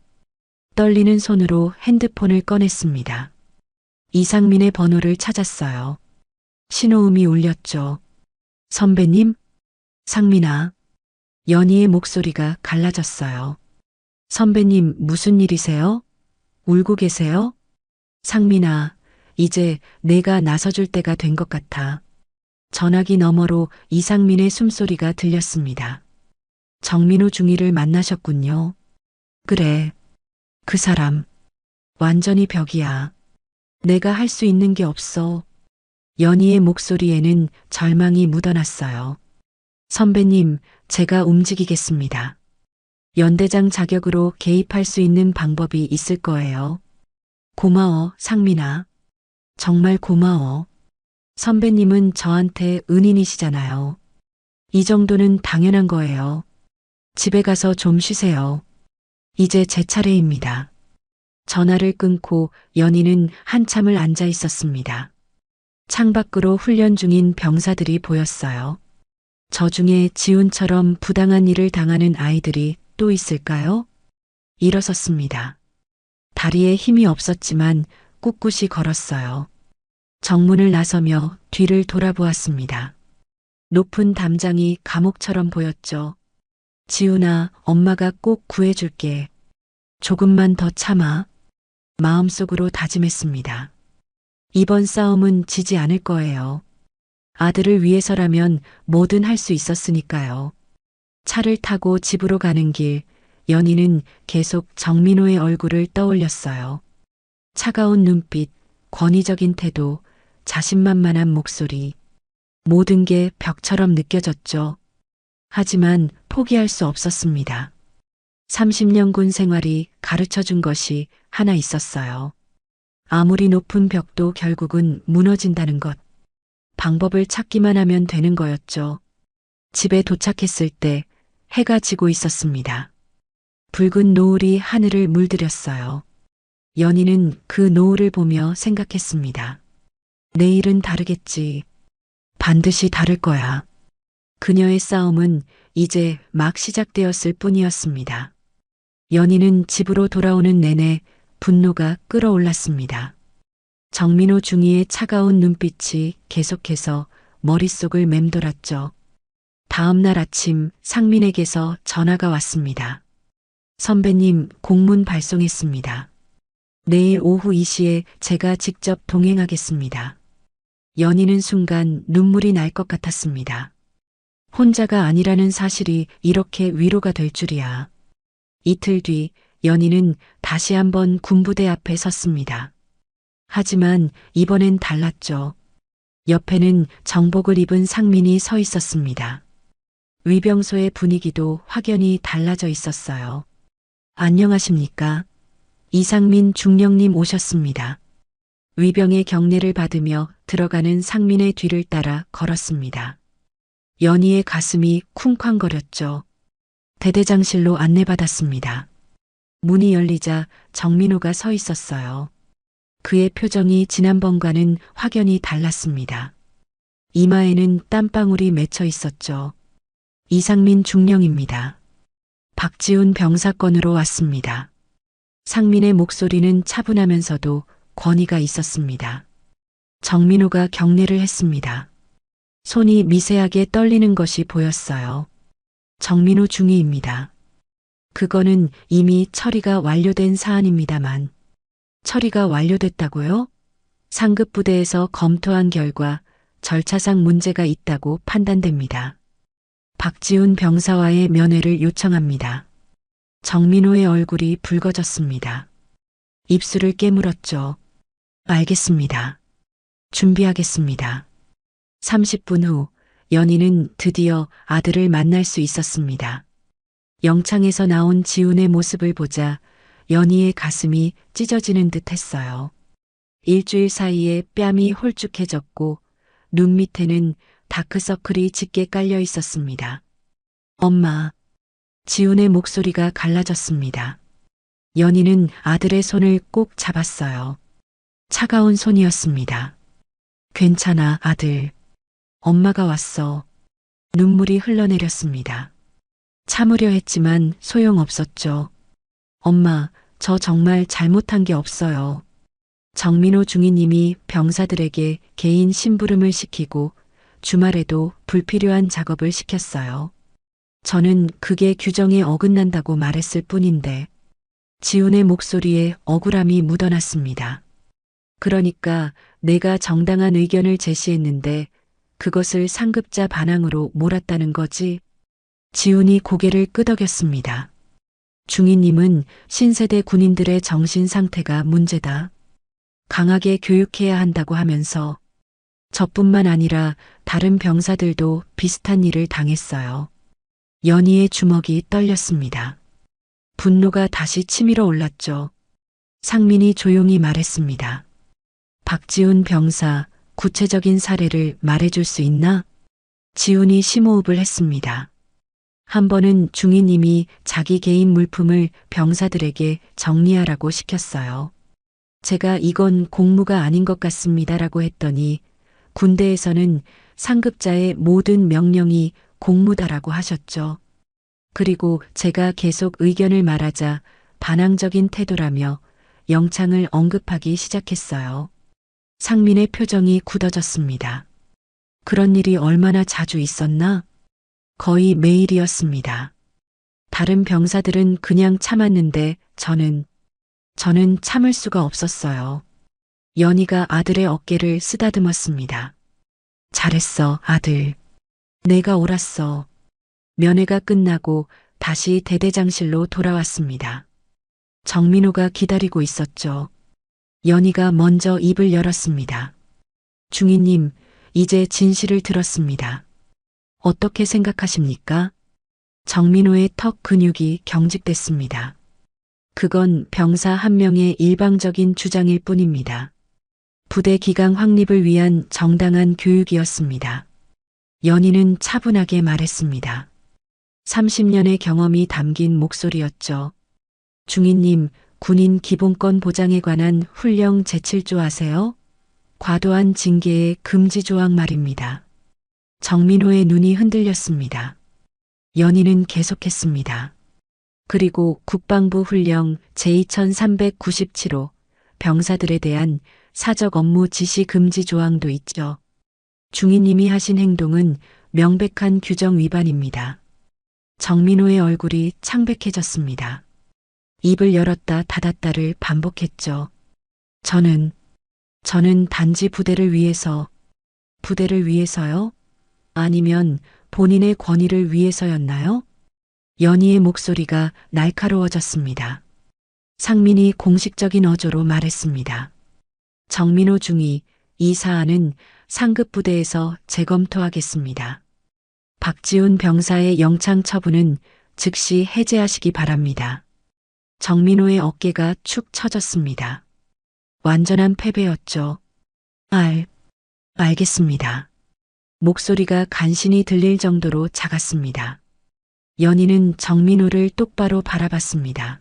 떨리는 손으로 핸드폰을 꺼냈습니다. 이상민의 번호를 찾았어요. 신호음이 울렸죠. 선배님? 상민아. 연희의 목소리가 갈라졌어요. 선배님, 무슨 일이세요? 울고 계세요? 상민아, 이제 내가 나서줄 때가 된 것 같아. 전화기 너머로 이상민의 숨소리가 들렸습니다. 정민호 중위를 만나셨군요. 그래. 그 사람. 완전히 벽이야. 내가 할 수 있는 게 없어. 연희의 목소리에는 절망이 묻어났어요. 선배님, 제가 움직이겠습니다. 연대장 자격으로 개입할 수 있는 방법이 있을 거예요. 고마워, 상민아. 정말 고마워. 선배님은 저한테 은인이시잖아요. 이 정도는 당연한 거예요. 집에 가서 좀 쉬세요. 이제 제 차례입니다. 전화를 끊고 연희는 한참을 앉아 있었습니다. 창밖으로 훈련 중인 병사들이 보였어요. 저 중에 지훈처럼 부당한 일을 당하는 아이들이 또 있을까요? 일어섰습니다. 다리에 힘이 없었지만 꿋꿋이 걸었어요. 정문을 나서며 뒤를 돌아보았습니다. 높은 담장이 감옥처럼 보였죠. 지훈아, 엄마가 꼭 구해줄게. 조금만 더 참아. 마음속으로 다짐했습니다. 이번 싸움은 지지 않을 거예요. 아들을 위해서라면 뭐든 할 수 있었으니까요. 차를 타고 집으로 가는 길, 연희는 계속 정민호의 얼굴을 떠올렸어요. 차가운 눈빛, 권위적인 태도, 자신만만한 목소리. 모든 게 벽처럼 느껴졌죠. 하지만 포기할 수 없었습니다. 30년 군 생활이 가르쳐 준 것이 하나 있었어요. 아무리 높은 벽도 결국은 무너진다는 것. 방법을 찾기만 하면 되는 거였죠. 집에 도착했을 때 해가 지고 있었습니다. 붉은 노을이 하늘을 물들였어요. 연희는 그 노을을 보며 생각했습니다. 내일은 다르겠지. 반드시 다를 거야. 그녀의 싸움은 이제 막 시작되었을 뿐이었습니다. 연희는 집으로 돌아오는 내내 분노가 끓어올랐습니다. 정민호 중위의 차가운 눈빛이 계속해서 머릿속을 맴돌았죠. 다음 날 아침 상민에게서 전화가 왔습니다. 선배님, 공문 발송했습니다. 내일 오후 2시에 제가 직접 동행하겠습니다. 연희는 순간 눈물이 날 것 같았습니다. 혼자가 아니라는 사실이 이렇게 위로가 될 줄이야. 이틀 뒤 연희는 다시 한번 군부대 앞에 섰습니다. 하지만 이번엔 달랐죠. 옆에는 정복을 입은 상민이 서 있었습니다. 위병소의 분위기도 확연히 달라져 있었어요. 안녕하십니까? 이상민 중령님 오셨습니다. 위병의 경례를 받으며 들어가는 상민의 뒤를 따라 걸었습니다. 연희의 가슴이 쿵쾅거렸죠. 대대장실로 안내받았습니다. 문이 열리자 정민호가 서 있었어요. 그의 표정이 지난번과는 확연히 달랐습니다. 이마에는 땀방울이 맺혀 있었죠. 이상민 중령입니다. 박지훈 병사권으로 왔습니다. 상민의 목소리는 차분하면서도 권위가 있었습니다. 정민호가 경례를 했습니다. 손이 미세하게 떨리는 것이 보였어요. 정민호 중위입니다. 그거는 이미 처리가 완료된 사안입니다만. 처리가 완료됐다고요? 상급 부대에서 검토한 결과 절차상 문제가 있다고 판단됩니다. 박지훈 병사와의 면회를 요청합니다. 정민호의 얼굴이 붉어졌습니다. 입술을 깨물었죠. 알겠습니다. 준비하겠습니다. 30분 후 연희는 드디어 아들을 만날 수 있었습니다. 영창에서 나온 지훈의 모습을 보자 연희의 가슴이 찢어지는 듯 했어요. 일주일 사이에 뺨이 홀쭉해졌고 눈 밑에는 다크서클이 짙게 깔려 있었습니다. 엄마. 지훈의 목소리가 갈라졌습니다. 연희는 아들의 손을 꼭 잡았어요. 차가운 손이었습니다. 괜찮아, 아들. 엄마가 왔어. 눈물이 흘러내렸습니다. 참으려 했지만 소용없었죠. 엄마, 저 정말 잘못한 게 없어요. 정민호 중위님이 병사들에게 개인 심부름을 시키고 주말에도 불필요한 작업을 시켰어요. 저는 그게 규정에 어긋난다고 말했을 뿐인데 지훈의 목소리에 억울함이 묻어났습니다. 그러니까 내가 정당한 의견을 제시했는데 그것을 상급자 반항으로 몰았다는 거지? 지훈이 고개를 끄덕였습니다. 중위님은 신세대 군인들의 정신 상태가 문제다. 강하게 교육해야 한다고 하면서 저뿐만 아니라 다른 병사들도 비슷한 일을 당했어요. 연희의 주먹이 떨렸습니다. 분노가 다시 치밀어 올랐죠. 상민이 조용히 말했습니다. 박지훈 병사, 구체적인 사례를 말해줄 수 있나? 지훈이 심호흡을 했습니다. 한 번은 중위님이 자기 개인 물품을 병사들에게 정리하라고 시켰어요. 제가 이건 공무가 아닌 것 같습니다라고 했더니 군대에서는 상급자의 모든 명령이 공무다라고 하셨죠. 그리고 제가 계속 의견을 말하자 반항적인 태도라며 영창을 언급하기 시작했어요. 상민의 표정이 굳어졌습니다. 그런 일이 얼마나 자주 있었나? 거의 매일이었습니다. 다른 병사들은 그냥 참았는데 저는 참을 수가 없었어요. 연희가 아들의 어깨를 쓰다듬었습니다. 잘했어, 아들. 내가 옳았어. 면회가 끝나고 다시 대대장실로 돌아왔습니다. 정민호가 기다리고 있었죠. 연희가 먼저 입을 열었습니다. 중위님, 이제 진실을 들었습니다. 어떻게 생각하십니까? 정민호의 턱 근육이 경직됐습니다. 그건 병사 한 명의 일방적인 주장일 뿐입니다. 부대 기강 확립을 위한 정당한 교육이었습니다. 연희는 차분하게 말했습니다. 30년의 경험이 담긴 목소리였죠. 중위님, 군인 기본권 보장에 관한 훈령 제7조 아세요? 과도한 징계의 금지 조항 말입니다. 정민호의 눈이 흔들렸습니다. 연희는 계속했습니다. 그리고 국방부 훈령 제2397호 병사들에 대한 사적 업무 지시 금지 조항도 있죠. 중위님이 하신 행동은 명백한 규정 위반입니다. 정민호의 얼굴이 창백해졌습니다. 입을 열었다 닫았다를 반복했죠. 저는 단지 부대를 위해서요? 아니면 본인의 권위를 위해서였나요? 연희의 목소리가 날카로워졌습니다. 상민이 공식적인 어조로 말했습니다. 정민호 중위, 이 사안은 상급 부대에서 재검토하겠습니다. 박지훈 병사의 영창 처분은 즉시 해제하시기 바랍니다. 정민호의 어깨가 축 처졌습니다. 완전한 패배였죠. 알겠습니다. 목소리가 간신히 들릴 정도로 작았습니다. 연희는 정민호를 똑바로 바라봤습니다.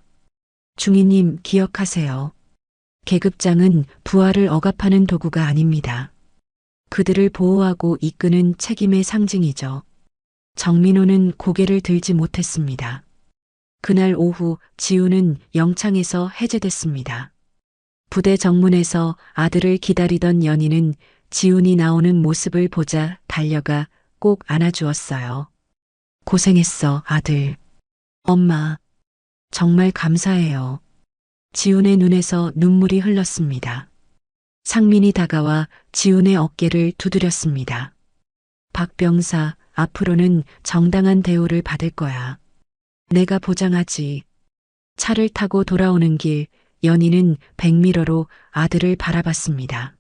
중위님, 기억하세요. 계급장은 부하를 억압하는 도구가 아닙니다. 그들을 보호하고 이끄는 책임의 상징이죠. 정민호는 고개를 들지 못했습니다. 그날 오후 지훈은 영창에서 해제됐습니다. 부대 정문에서 아들을 기다리던 연희는 지훈이 나오는 모습을 보자 달려가 꼭 안아주었어요. 고생했어, 아들. 엄마, 정말 감사해요. 지훈의 눈에서 눈물이 흘렀습니다. 상민이 다가와 지훈의 어깨를 두드렸습니다. 박 병사, 앞으로는 정당한 대우를 받을 거야. 내가 보장하지. 차를 타고 돌아오는 길, 연희는 백미러로 아들을 바라봤습니다.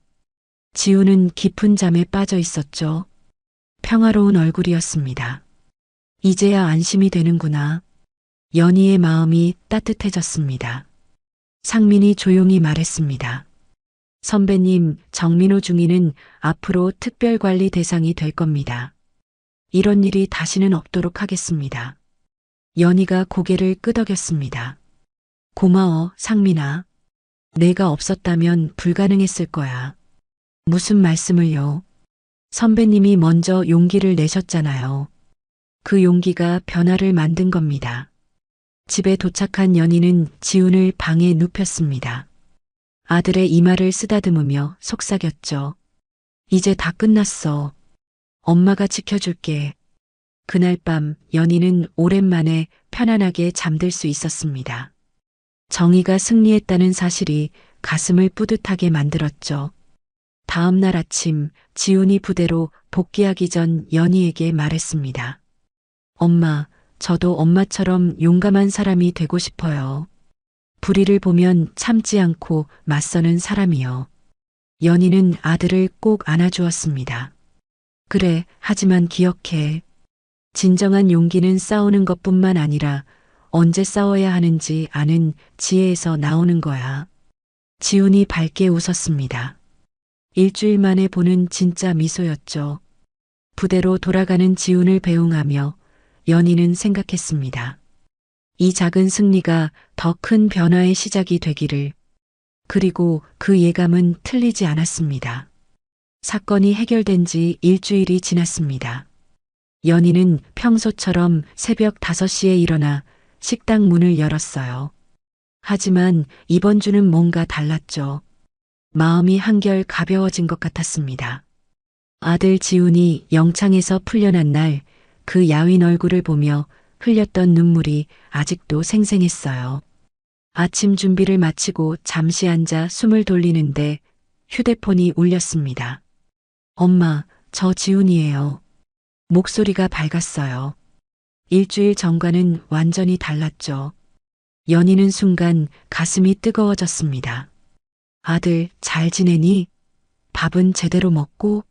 지훈은 깊은 잠에 빠져 있었죠. 평화로운 얼굴이었습니다. 이제야 안심이 되는구나. 연희의 마음이 따뜻해졌습니다. 상민이 조용히 말했습니다. 선배님, 정민호 중위는 앞으로 특별관리 대상이 될 겁니다. 이런 일이 다시는 없도록 하겠습니다. 연희가 고개를 끄덕였습니다. 고마워, 상민아. 내가 없었다면 불가능했을 거야. 무슨 말씀을요? 선배님이 먼저 용기를 내셨잖아요. 그 용기가 변화를 만든 겁니다. 집에 도착한 연희는 지훈을 방에 눕혔습니다. 아들의 이마를 쓰다듬으며 속삭였죠. 이제 다 끝났어. 엄마가 지켜줄게. 그날 밤 연희는 오랜만에 편안하게 잠들 수 있었습니다. 정의가 승리했다는 사실이 가슴을 뿌듯하게 만들었죠. 다음 날 아침 지훈이 부대로 복귀하기 전 연희에게 말했습니다. 엄마, 저도 엄마처럼 용감한 사람이 되고 싶어요. 불의를 보면 참지 않고 맞서는 사람이요. 연희는 아들을 꼭 안아주었습니다. 그래, 하지만 기억해. 진정한 용기는 싸우는 것뿐만 아니라 언제 싸워야 하는지 아는 지혜에서 나오는 거야. 지훈이 밝게 웃었습니다. 일주일 만에 보는 진짜 미소였죠. 부대로 돌아가는 지훈을 배웅하며 연희는 생각했습니다. 이 작은 승리가 더 큰 변화의 시작이 되기를. 그리고 그 예감은 틀리지 않았습니다. 사건이 해결된 지 일주일이 지났습니다. 연희는 평소처럼 새벽 5시에 일어나 식당 문을 열었어요. 하지만 이번 주는 뭔가 달랐죠. 마음이 한결 가벼워진 것 같았습니다. 아들 지훈이 영창에서 풀려난 날 그 야윈 얼굴을 보며 흘렸던 눈물이 아직도 생생했어요. 아침 준비를 마치고 잠시 앉아 숨을 돌리는데 휴대폰이 울렸습니다. 엄마, 저 지훈이에요. 목소리가 밝았어요. 일주일 전과는 완전히 달랐죠. 연희는 순간 가슴이 뜨거워졌습니다. 아들, 잘 지내니? 밥은 제대로 먹고?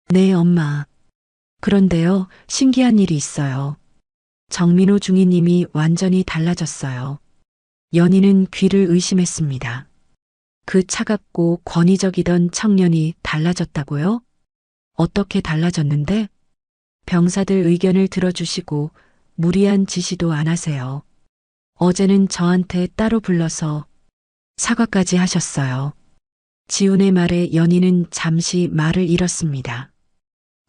네, 엄마. 그런데요, 신기한 일이 있어요. 정민호 중위님이 완전히 달라졌어요. 연희는 귀를 의심했습니다. 그 차갑고 권위적이던 청년이 달라졌다고요? 어떻게 달라졌는데? 병사들 의견을 들어주시고 무리한 지시도 안 하세요. 어제는 저한테 따로 불러서 사과까지 하셨어요. 지훈의 말에 연희는 잠시 말을 잃었습니다.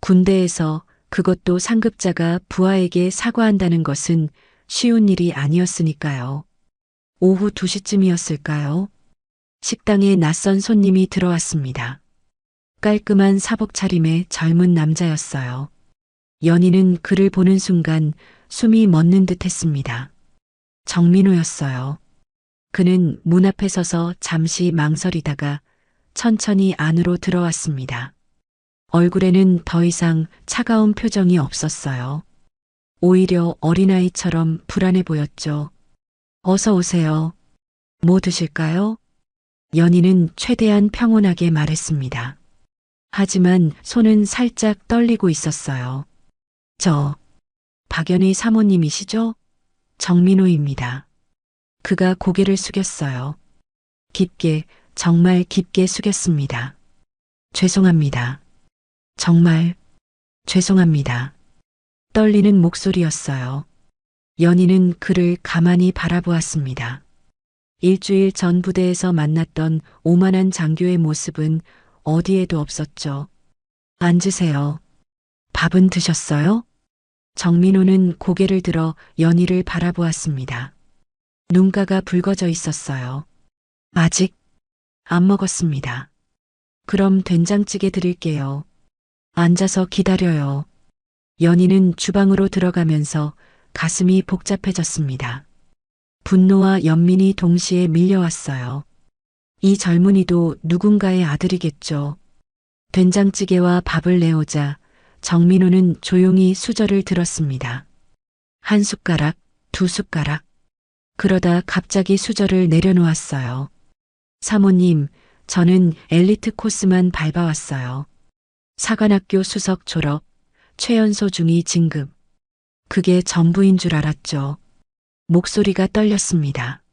군대에서 그것도 상급자가 부하에게 사과한다는 것은 쉬운 일이 아니었으니까요. 오후 2시쯤이었을까요? 식당에 낯선 손님이 들어왔습니다. 깔끔한 사복 차림의 젊은 남자였어요. 연희는 그를 보는 순간 숨이 멎는 듯 했습니다. 정민호였어요. 그는 문 앞에 서서 잠시 망설이다가 천천히 안으로 들어왔습니다. 얼굴에는 더 이상 차가운 표정이 없었어요. 오히려 어린아이처럼 불안해 보였죠. 어서 오세요. 뭐 드실까요? 연희는 최대한 평온하게 말했습니다. 하지만 손은 살짝 떨리고 있었어요. 박연희 사모님이시죠? 정민호입니다. 그가 고개를 숙였어요. 깊게, 정말 깊게 숙였습니다. 죄송합니다. 정말 죄송합니다. 떨리는 목소리였어요. 연희는 그를 가만히 바라보았습니다. 일주일 전 부대에서 만났던 오만한 장교의 모습은 어디에도 없었죠. 앉으세요. 밥은 드셨어요? 정민호는 고개를 들어 연희를 바라보았습니다. 눈가가 붉어져 있었어요. 아직 안 먹었습니다. 그럼 된장찌개 드릴게요. 앉아서 기다려요. 연희는 주방으로 들어가면서 가슴이 복잡해졌습니다. 분노와 연민이 동시에 밀려왔어요. 이 젊은이도 누군가의 아들이겠죠. 된장찌개와 밥을 내오자 정민호는 조용히 수저를 들었습니다. 한 숟가락, 2숟가락. 그러다 갑자기 수저를 내려놓았어요. 사모님, 저는 엘리트 코스만 밟아왔어요. 사관학교 수석 졸업, 최연소 중위 진급. 그게 전부인 줄 알았죠. 목소리가 떨렸습니다.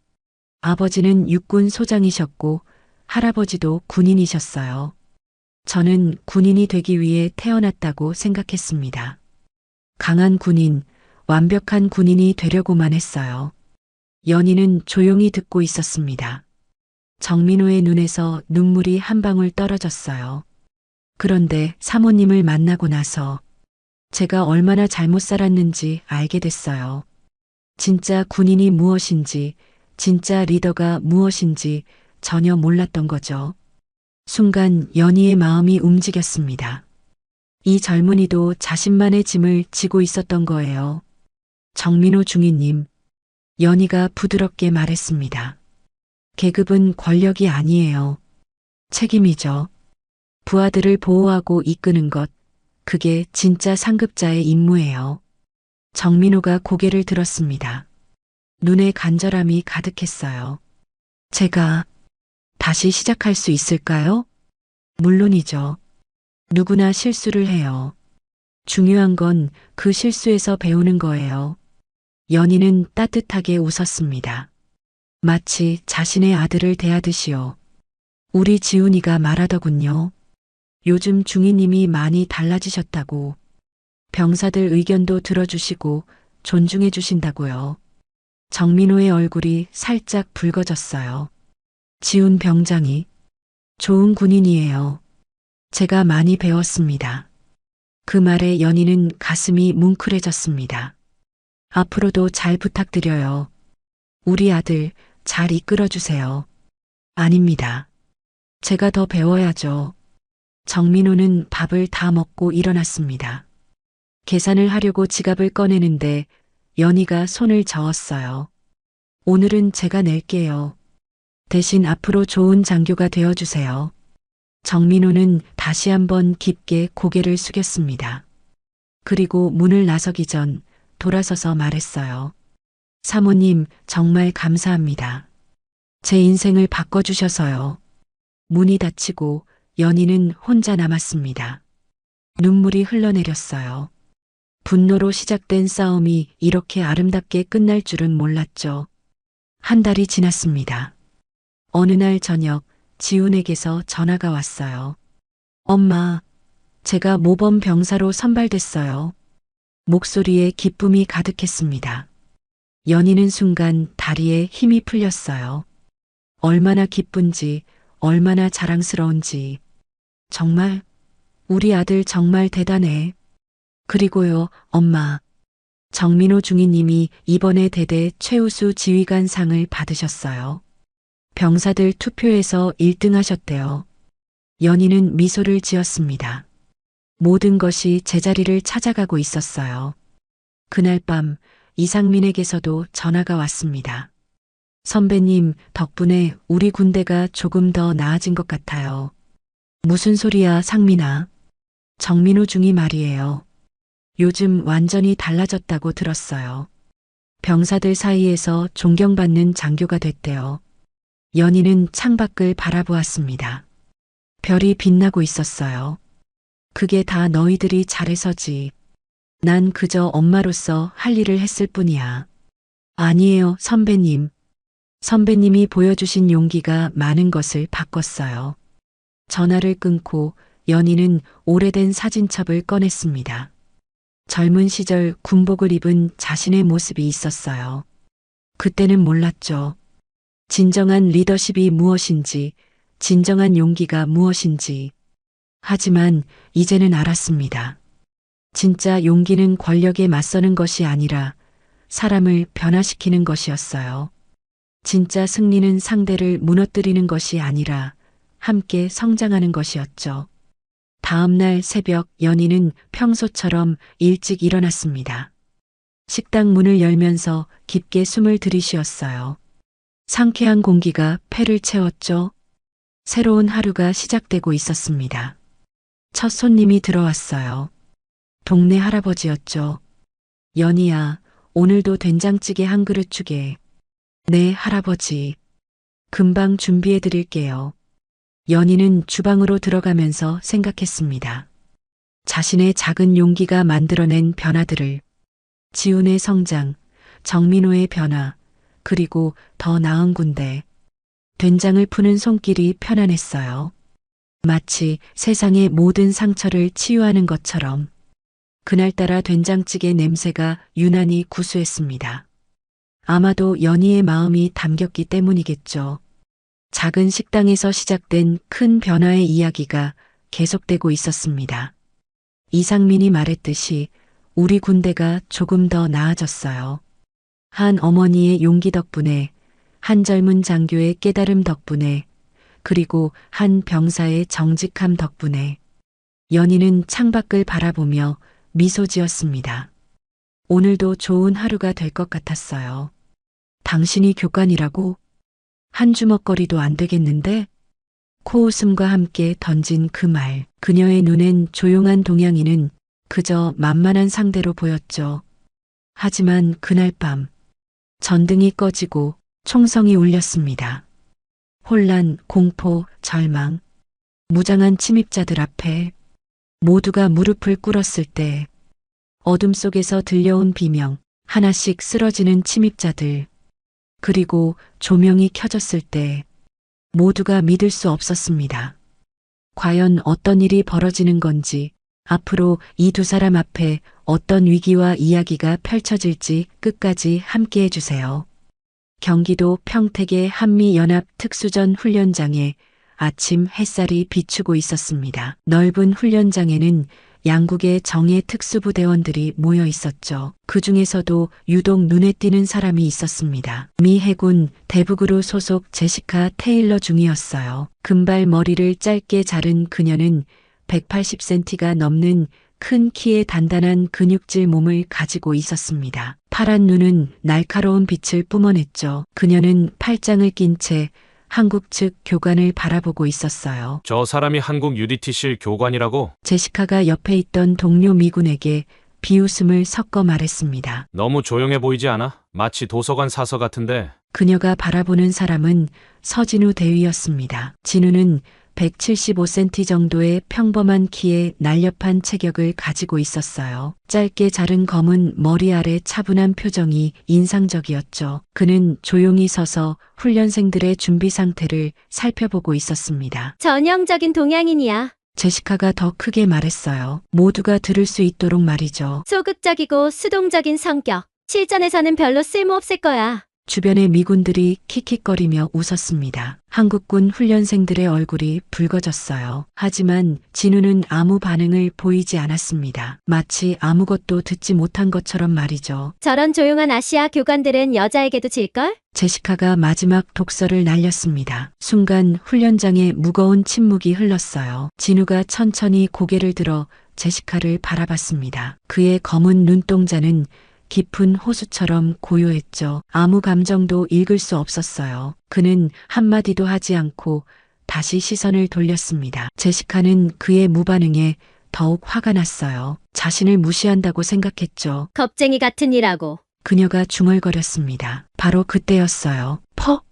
아버지는 육군 소장이셨고 할아버지도 군인이셨어요. 저는 군인이 되기 위해 태어났다고 생각했습니다. 강한 군인, 완벽한 군인이 되려고만 했어요. 연희는 조용히 듣고 있었습니다. 정민호의 눈에서 눈물이 한 방울 떨어졌어요. 그런데 사모님을 만나고 나서 제가 얼마나 잘못 살았는지 알게 됐어요. 진짜 군인이 무엇인지, 진짜 리더가 무엇인지 전혀 몰랐던 거죠. 순간 연희의 마음이 움직였습니다. 이 젊은이도 자신만의 짐을 지고 있었던 거예요. 정민호 중위님, 연희가 부드럽게 말했습니다. 계급은 권력이 아니에요. 책임이죠. 부하들을 보호하고 이끄는 것, 그게 진짜 상급자의 임무예요. 정민호가 고개를 들었습니다. 눈에 간절함이 가득했어요. 제가 다시 시작할 수 있을까요? 물론이죠. 누구나 실수를 해요. 중요한 건 그 실수에서 배우는 거예요. 연희는 따뜻하게 웃었습니다. 마치 자신의 아들을 대하듯이요. 우리 지훈이가 말하더군요. 요즘 중위님이 많이 달라지셨다고. 병사들 의견도 들어주시고 존중해 주신다고요. 정민호의 얼굴이 살짝 붉어졌어요. 지훈 병장이 좋은 군인이에요. 제가 많이 배웠습니다. 그 말에 연희는 가슴이 뭉클해졌습니다. 앞으로도 잘 부탁드려요. 우리 아들 잘 이끌어주세요. 아닙니다. 제가 더 배워야죠. 정민호는 밥을 다 먹고 일어났습니다. 계산을 하려고 지갑을 꺼내는데 연희가 손을 저었어요. 오늘은 제가 낼게요. 대신 앞으로 좋은 장교가 되어주세요. 정민호는 다시 한번 깊게 고개를 숙였습니다. 그리고 문을 나서기 전 돌아서서 말했어요. 사모님, 정말 감사합니다. 제 인생을 바꿔주셔서요. 문이 닫히고 연희는 혼자 남았습니다. 눈물이 흘러내렸어요. 분노로 시작된 싸움이 이렇게 아름답게 끝날 줄은 몰랐죠. 한 달이 지났습니다. 어느 날 저녁 지훈에게서 전화가 왔어요. 엄마, 제가 모범 병사로 선발됐어요. 목소리에 기쁨이 가득했습니다. 연희는 순간 다리에 힘이 풀렸어요. 얼마나 기쁜지, 얼마나 자랑스러운지. 정말, 우리 아들 정말 대단해. 그리고요, 엄마. 정민호 중위님이 이번에 대대 최우수 지휘관 상을 받으셨어요. 병사들 투표에서 1등 하셨대요. 연희는 미소를 지었습니다. 모든 것이 제자리를 찾아가고 있었어요. 그날 밤 이상민에게서도 전화가 왔습니다. 선배님 덕분에 우리 군대가 조금 더 나아진 것 같아요. 무슨 소리야, 상민아. 정민호 중위 말이에요. 요즘 완전히 달라졌다고 들었어요. 병사들 사이에서 존경받는 장교가 됐대요. 연희는 창밖을 바라보았습니다. 별이 빛나고 있었어요. 그게 다 너희들이 잘해서지. 난 그저 엄마로서 할 일을 했을 뿐이야. 아니에요, 선배님. 선배님이 보여주신 용기가 많은 것을 바꿨어요. 전화를 끊고 연희는 오래된 사진첩을 꺼냈습니다. 젊은 시절 군복을 입은 자신의 모습이 있었어요. 그때는 몰랐죠. 진정한 리더십이 무엇인지, 진정한 용기가 무엇인지. 하지만 이제는 알았습니다. 진짜 용기는 권력에 맞서는 것이 아니라 사람을 변화시키는 것이었어요. 진짜 승리는 상대를 무너뜨리는 것이 아니라 함께 성장하는 것이었죠. 다음 날 새벽 연희는 평소처럼 일찍 일어났습니다. 식당 문을 열면서 깊게 숨을 들이쉬었어요. 상쾌한 공기가 폐를 채웠죠. 새로운 하루가 시작되고 있었습니다. 첫 손님이 들어왔어요. 동네 할아버지였죠. 연희야, 오늘도 된장찌개 한 그릇 주게. 네, 할아버지. 금방 준비해 드릴게요. 연희는 주방으로 들어가면서 생각했습니다. 자신의 작은 용기가 만들어낸 변화들을, 지훈의 성장, 정민호의 변화, 그리고 더 나은 군대. 된장을 푸는 손길이 편안했어요. 마치 세상의 모든 상처를 치유하는 것처럼. 그날따라 된장찌개 냄새가 유난히 구수했습니다. 아마도 연희의 마음이 담겼기 때문이겠죠. 작은 식당에서 시작된 큰 변화의 이야기가 계속되고 있었습니다. 이상민이 말했듯이 우리 군대가 조금 더 나아졌어요. 한 어머니의 용기 덕분에, 한 젊은 장교의 깨달음 덕분에, 그리고 한 병사의 정직함 덕분에. 연희는 창밖을 바라보며 미소 지었습니다. 오늘도 좋은 하루가 될 것 같았어요. 당신이 교관이라고? 한 주먹거리도 안 되겠는데? 코웃음과 함께 던진 그 말, 그녀의 눈엔 조용한 동양인은 그저 만만한 상대로 보였죠. 하지만 그날 밤, 전등이 꺼지고 총성이 울렸습니다. 혼란, 공포, 절망, 무장한 침입자들 앞에 모두가 무릎을 꿇었을 때, 어둠 속에서 들려온 비명, 하나씩 쓰러지는 침입자들, 그리고 조명이 켜졌을 때 모두가 믿을 수 없었습니다. 과연 어떤 일이 벌어지는 건지, 앞으로 이 두 사람 앞에 어떤 위기와 이야기가 펼쳐질지 끝까지 함께 해주세요. 경기도 평택의 한미연합 특수전 훈련장에 아침 햇살이 비추고 있었습니다. 넓은 훈련장에는 양국의 정예 특수부대원들이 모여 있었죠. 그 중에서도 유독 눈에 띄는 사람이 있었습니다. 미 해군 대북으로 소속 제시카 테일러 중이었어요. 금발 머리를 짧게 자른 그녀는 180cm가 넘는 큰 키에 단단한 근육질 몸을 가지고 있었습니다. 파란 눈은 날카로운 빛을 뿜어냈죠. 그녀는 팔짱을 낀 채 한국 측 교관을 바라보고 있었어요. 저 사람이 한국 UDT실 교관이라고? 제시카가 옆에 있던 동료 미군에게 비웃음을 섞어 말했습니다. 너무 조용해 보이지 않아? 마치 도서관 사서 같은데. 그녀가 바라보는 사람은 서진우 대위였습니다. 진우는 175cm 정도의 평범한 키에 날렵한 체격을 가지고 있었어요. 짧게 자른 검은 머리 아래 차분한 표정이 인상적이었죠. 그는 조용히 서서 훈련생들의 준비 상태를 살펴보고 있었습니다. 전형적인 동양인이야. 제시카가 더 크게 말했어요. 모두가 들을 수 있도록 말이죠. 소극적이고 수동적인 성격. 실전에서는 별로 쓸모없을 거야. 주변의 미군들이 킥킥거리며 웃었습니다. 한국군 훈련생들의 얼굴이 붉어졌어요. 하지만 진우는 아무 반응을 보이지 않았습니다. 마치 아무것도 듣지 못한 것처럼 말이죠. 저런 조용한 아시아 교관들은 여자에게도 질걸? 제시카가 마지막 독서를 날렸습니다. 순간 훈련장에 무거운 침묵이 흘렀어요. 진우가 천천히 고개를 들어 제시카를 바라봤습니다. 그의 검은 눈동자는 깊은 호수처럼 고요했죠. 아무 감정도 읽을 수 없었어요. 그는 한마디도 하지 않고 다시 시선을 돌렸습니다. 제시카는 그의 무반응에 더욱 화가 났어요. 자신을 무시한다고 생각했죠. 겁쟁이 같은 이라고. 그녀가 중얼거렸습니다. 바로 그때였어요. 퍽!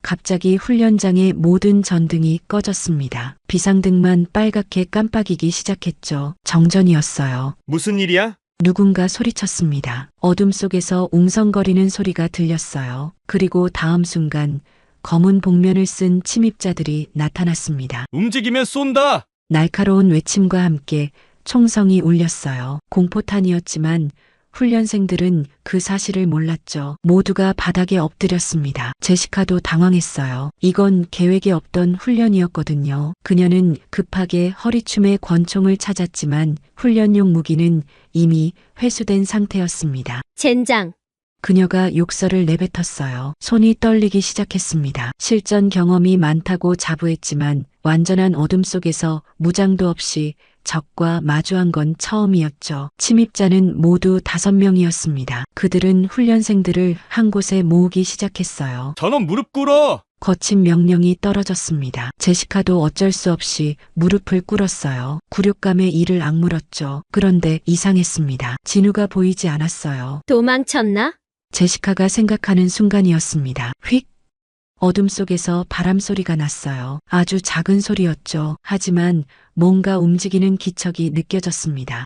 갑자기 훈련장의 모든 전등이 꺼졌습니다. 비상등만 빨갛게 깜빡이기 시작했죠. 정전이었어요. 무슨 일이야? 누군가 소리쳤습니다. 어둠 속에서 웅성거리는 소리가 들렸어요. 그리고 다음 순간 검은 복면을 쓴 침입자들이 나타났습니다. 움직이면 쏜다! 날카로운 외침과 함께 총성이 울렸어요. 공포탄이었지만 훈련생들은 그 사실을 몰랐죠. 모두가 바닥에 엎드렸습니다. 제시카도 당황했어요. 이건 계획에 없던 훈련이었거든요. 그녀는 급하게 허리춤에 권총을 찾았지만 훈련용 무기는 이미 회수된 상태였습니다. 젠장. 그녀가 욕설을 내뱉었어요. 손이 떨리기 시작했습니다. 실전 경험이 많다고 자부했지만 완전한 어둠 속에서 무장도 없이 적과 마주한 건 처음이었죠. 침입자는 모두 5명이었습니다. 그들은 훈련생들을 한 곳에 모으기 시작했어요. 저놈 무릎 꿇어! 거친 명령이 떨어졌습니다. 제시카도 어쩔 수 없이 무릎을 꿇었어요. 굴욕감에 이를 악물었죠. 그런데 이상했습니다. 진우가 보이지 않았어요. 도망쳤나? 제시카가 생각하는 순간이었습니다. 휙! 어둠 속에서 바람 소리가 났어요. 아주 작은 소리였죠. 하지만 뭔가 움직이는 기척이 느껴졌습니다.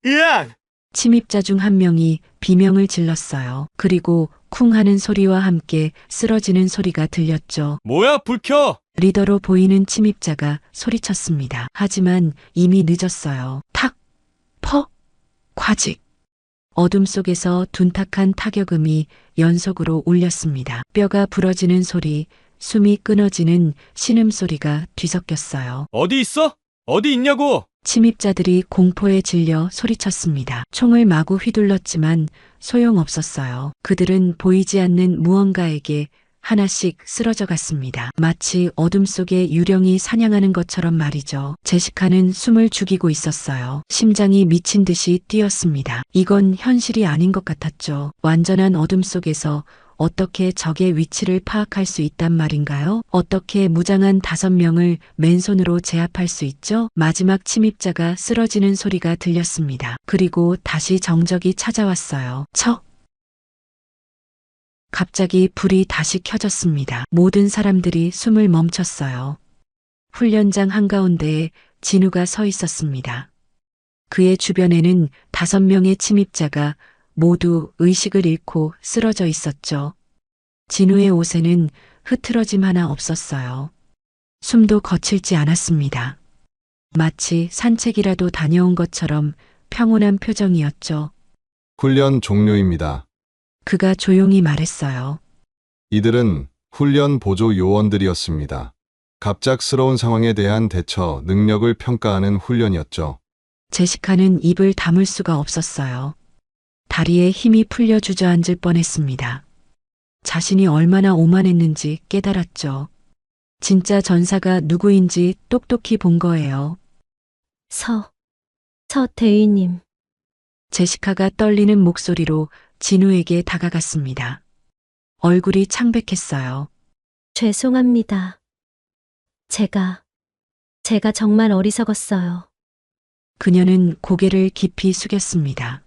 으악! 침입자 중 한 명이 비명을 질렀어요. 그리고 쿵 하는 소리와 함께 쓰러지는 소리가 들렸죠. 뭐야, 불 켜! 리더로 보이는 침입자가 소리쳤습니다. 하지만 이미 늦었어요. 탁! 퍽! 과직! 어둠 속에서 둔탁한 타격음이 연속으로 울렸습니다. 뼈가 부러지는 소리, 숨이 끊어지는 신음소리가 뒤섞였어요. 어디 있어? 어디 있냐고! 침입자들이 공포에 질려 소리쳤습니다. 총을 마구 휘둘렀지만 소용없었어요. 그들은 보이지 않는 무언가에게 하나씩 쓰러져 갔습니다. 마치 어둠 속에 유령이 사냥하는 것처럼 말이죠. 제시카는 숨을 죽이고 있었어요. 심장이 미친 듯이 뛰었습니다. 이건 현실이 아닌 것 같았죠. 완전한 어둠 속에서 어떻게 적의 위치를 파악할 수 있단 말인가요? 어떻게 무장한 5명을 맨손으로 제압할 수 있죠? 마지막 침입자가 쓰러지는 소리가 들렸습니다. 그리고 다시 정적이 찾아왔어요. 척! 갑자기 불이 다시 켜졌습니다. 모든 사람들이 숨을 멈췄어요. 훈련장 한가운데에 진우가 서 있었습니다. 그의 주변에는 5명의 침입자가 모두 의식을 잃고 쓰러져 있었죠. 진우의 옷에는 흐트러짐 하나 없었어요. 숨도 거칠지 않았습니다. 마치 산책이라도 다녀온 것처럼 평온한 표정이었죠. 훈련 종료입니다. 그가 조용히 말했어요. 이들은 훈련 보조 요원들이었습니다. 갑작스러운 상황에 대한 대처 능력을 평가하는 훈련이었죠. 제시카는 입을 다물 수가 없었어요. 다리에 힘이 풀려 주저앉을 뻔했습니다. 자신이 얼마나 오만했는지 깨달았죠. 진짜 전사가 누구인지 똑똑히 본 거예요. 대위님. 제시카가 떨리는 목소리로 진우에게 다가갔습니다. 얼굴이 창백했어요. 죄송합니다. 제가 정말 어리석었어요. 그녀는 고개를 깊이 숙였습니다.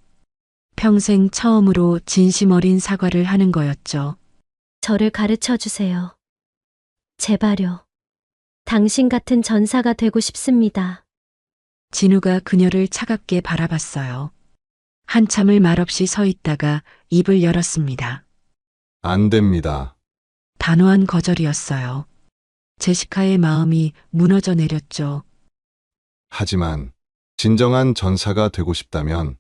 평생 처음으로 진심 어린 사과를 하는 거였죠. 저를 가르쳐 주세요. 제발요. 당신 같은 전사가 되고 싶습니다. 진우가 그녀를 차갑게 바라봤어요. 한참을 말없이 서 있다가 입을 열었습니다. 안 됩니다. 단호한 거절이었어요. 제시카의 마음이 무너져 내렸죠. 하지만 진정한 전사가 되고 싶다면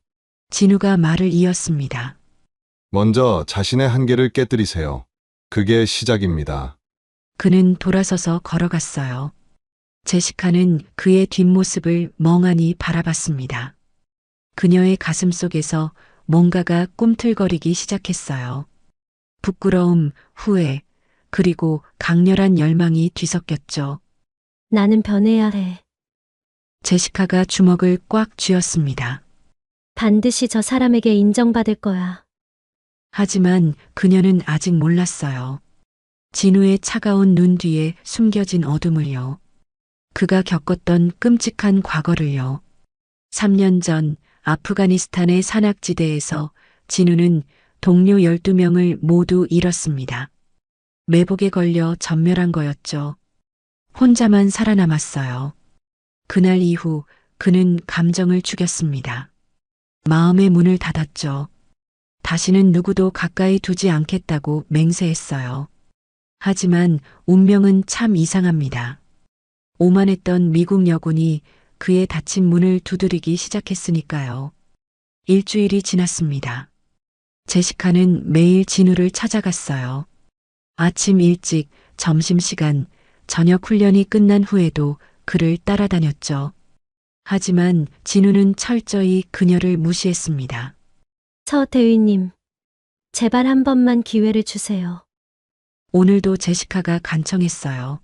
진우가 말을 이었습니다. 먼저 자신의 한계를 깨뜨리세요. 그게 시작입니다. 그는 돌아서서 걸어갔어요. 제시카는 그의 뒷모습을 멍하니 바라봤습니다. 그녀의 가슴 속에서 뭔가가 꿈틀거리기 시작했어요. 부끄러움, 후회, 그리고 강렬한 열망이 뒤섞였죠. 나는 변해야 해. 제시카가 주먹을 꽉 쥐었습니다. 반드시 저 사람에게 인정받을 거야. 하지만 그녀는 아직 몰랐어요. 진우의 차가운 눈 뒤에 숨겨진 어둠을요. 그가 겪었던 끔찍한 과거를요. 3년 전 아프가니스탄의 산악지대에서 진우는 동료 12명을 모두 잃었습니다. 매복에 걸려 전멸한 거였죠. 혼자만 살아남았어요. 그날 이후 그는 감정을 죽였습니다. 마음의 문을 닫았죠. 다시는 누구도 가까이 두지 않겠다고 맹세했어요. 하지만 운명은 참 이상합니다. 오만했던 미국 여군이 그의 닫힌 문을 두드리기 시작했으니까요. 일주일이 지났습니다. 제시카는 매일 진우를 찾아갔어요. 아침 일찍, 점심시간, 저녁 훈련이 끝난 후에도 그를 따라다녔죠. 하지만 진우는 철저히 그녀를 무시했습니다. 대위님. 제발 한 번만 기회를 주세요. 오늘도 제시카가 간청했어요.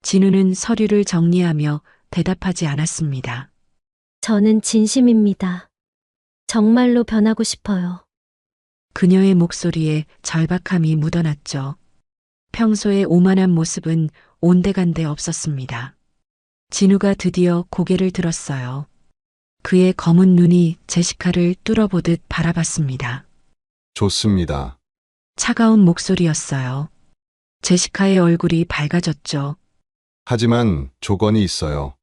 진우는 서류를 정리하며 대답하지 않았습니다. 저는 진심입니다. 정말로 변하고 싶어요. 그녀의 목소리에 절박함이 묻어났죠. 평소의 오만한 모습은 온데간데 없었습니다. 진우가 드디어 고개를 들었어요. 그의 검은 눈이 제시카를 뚫어보듯 바라봤습니다. 좋습니다. 차가운 목소리였어요. 제시카의 얼굴이 밝아졌죠. 하지만 조건이 있어요.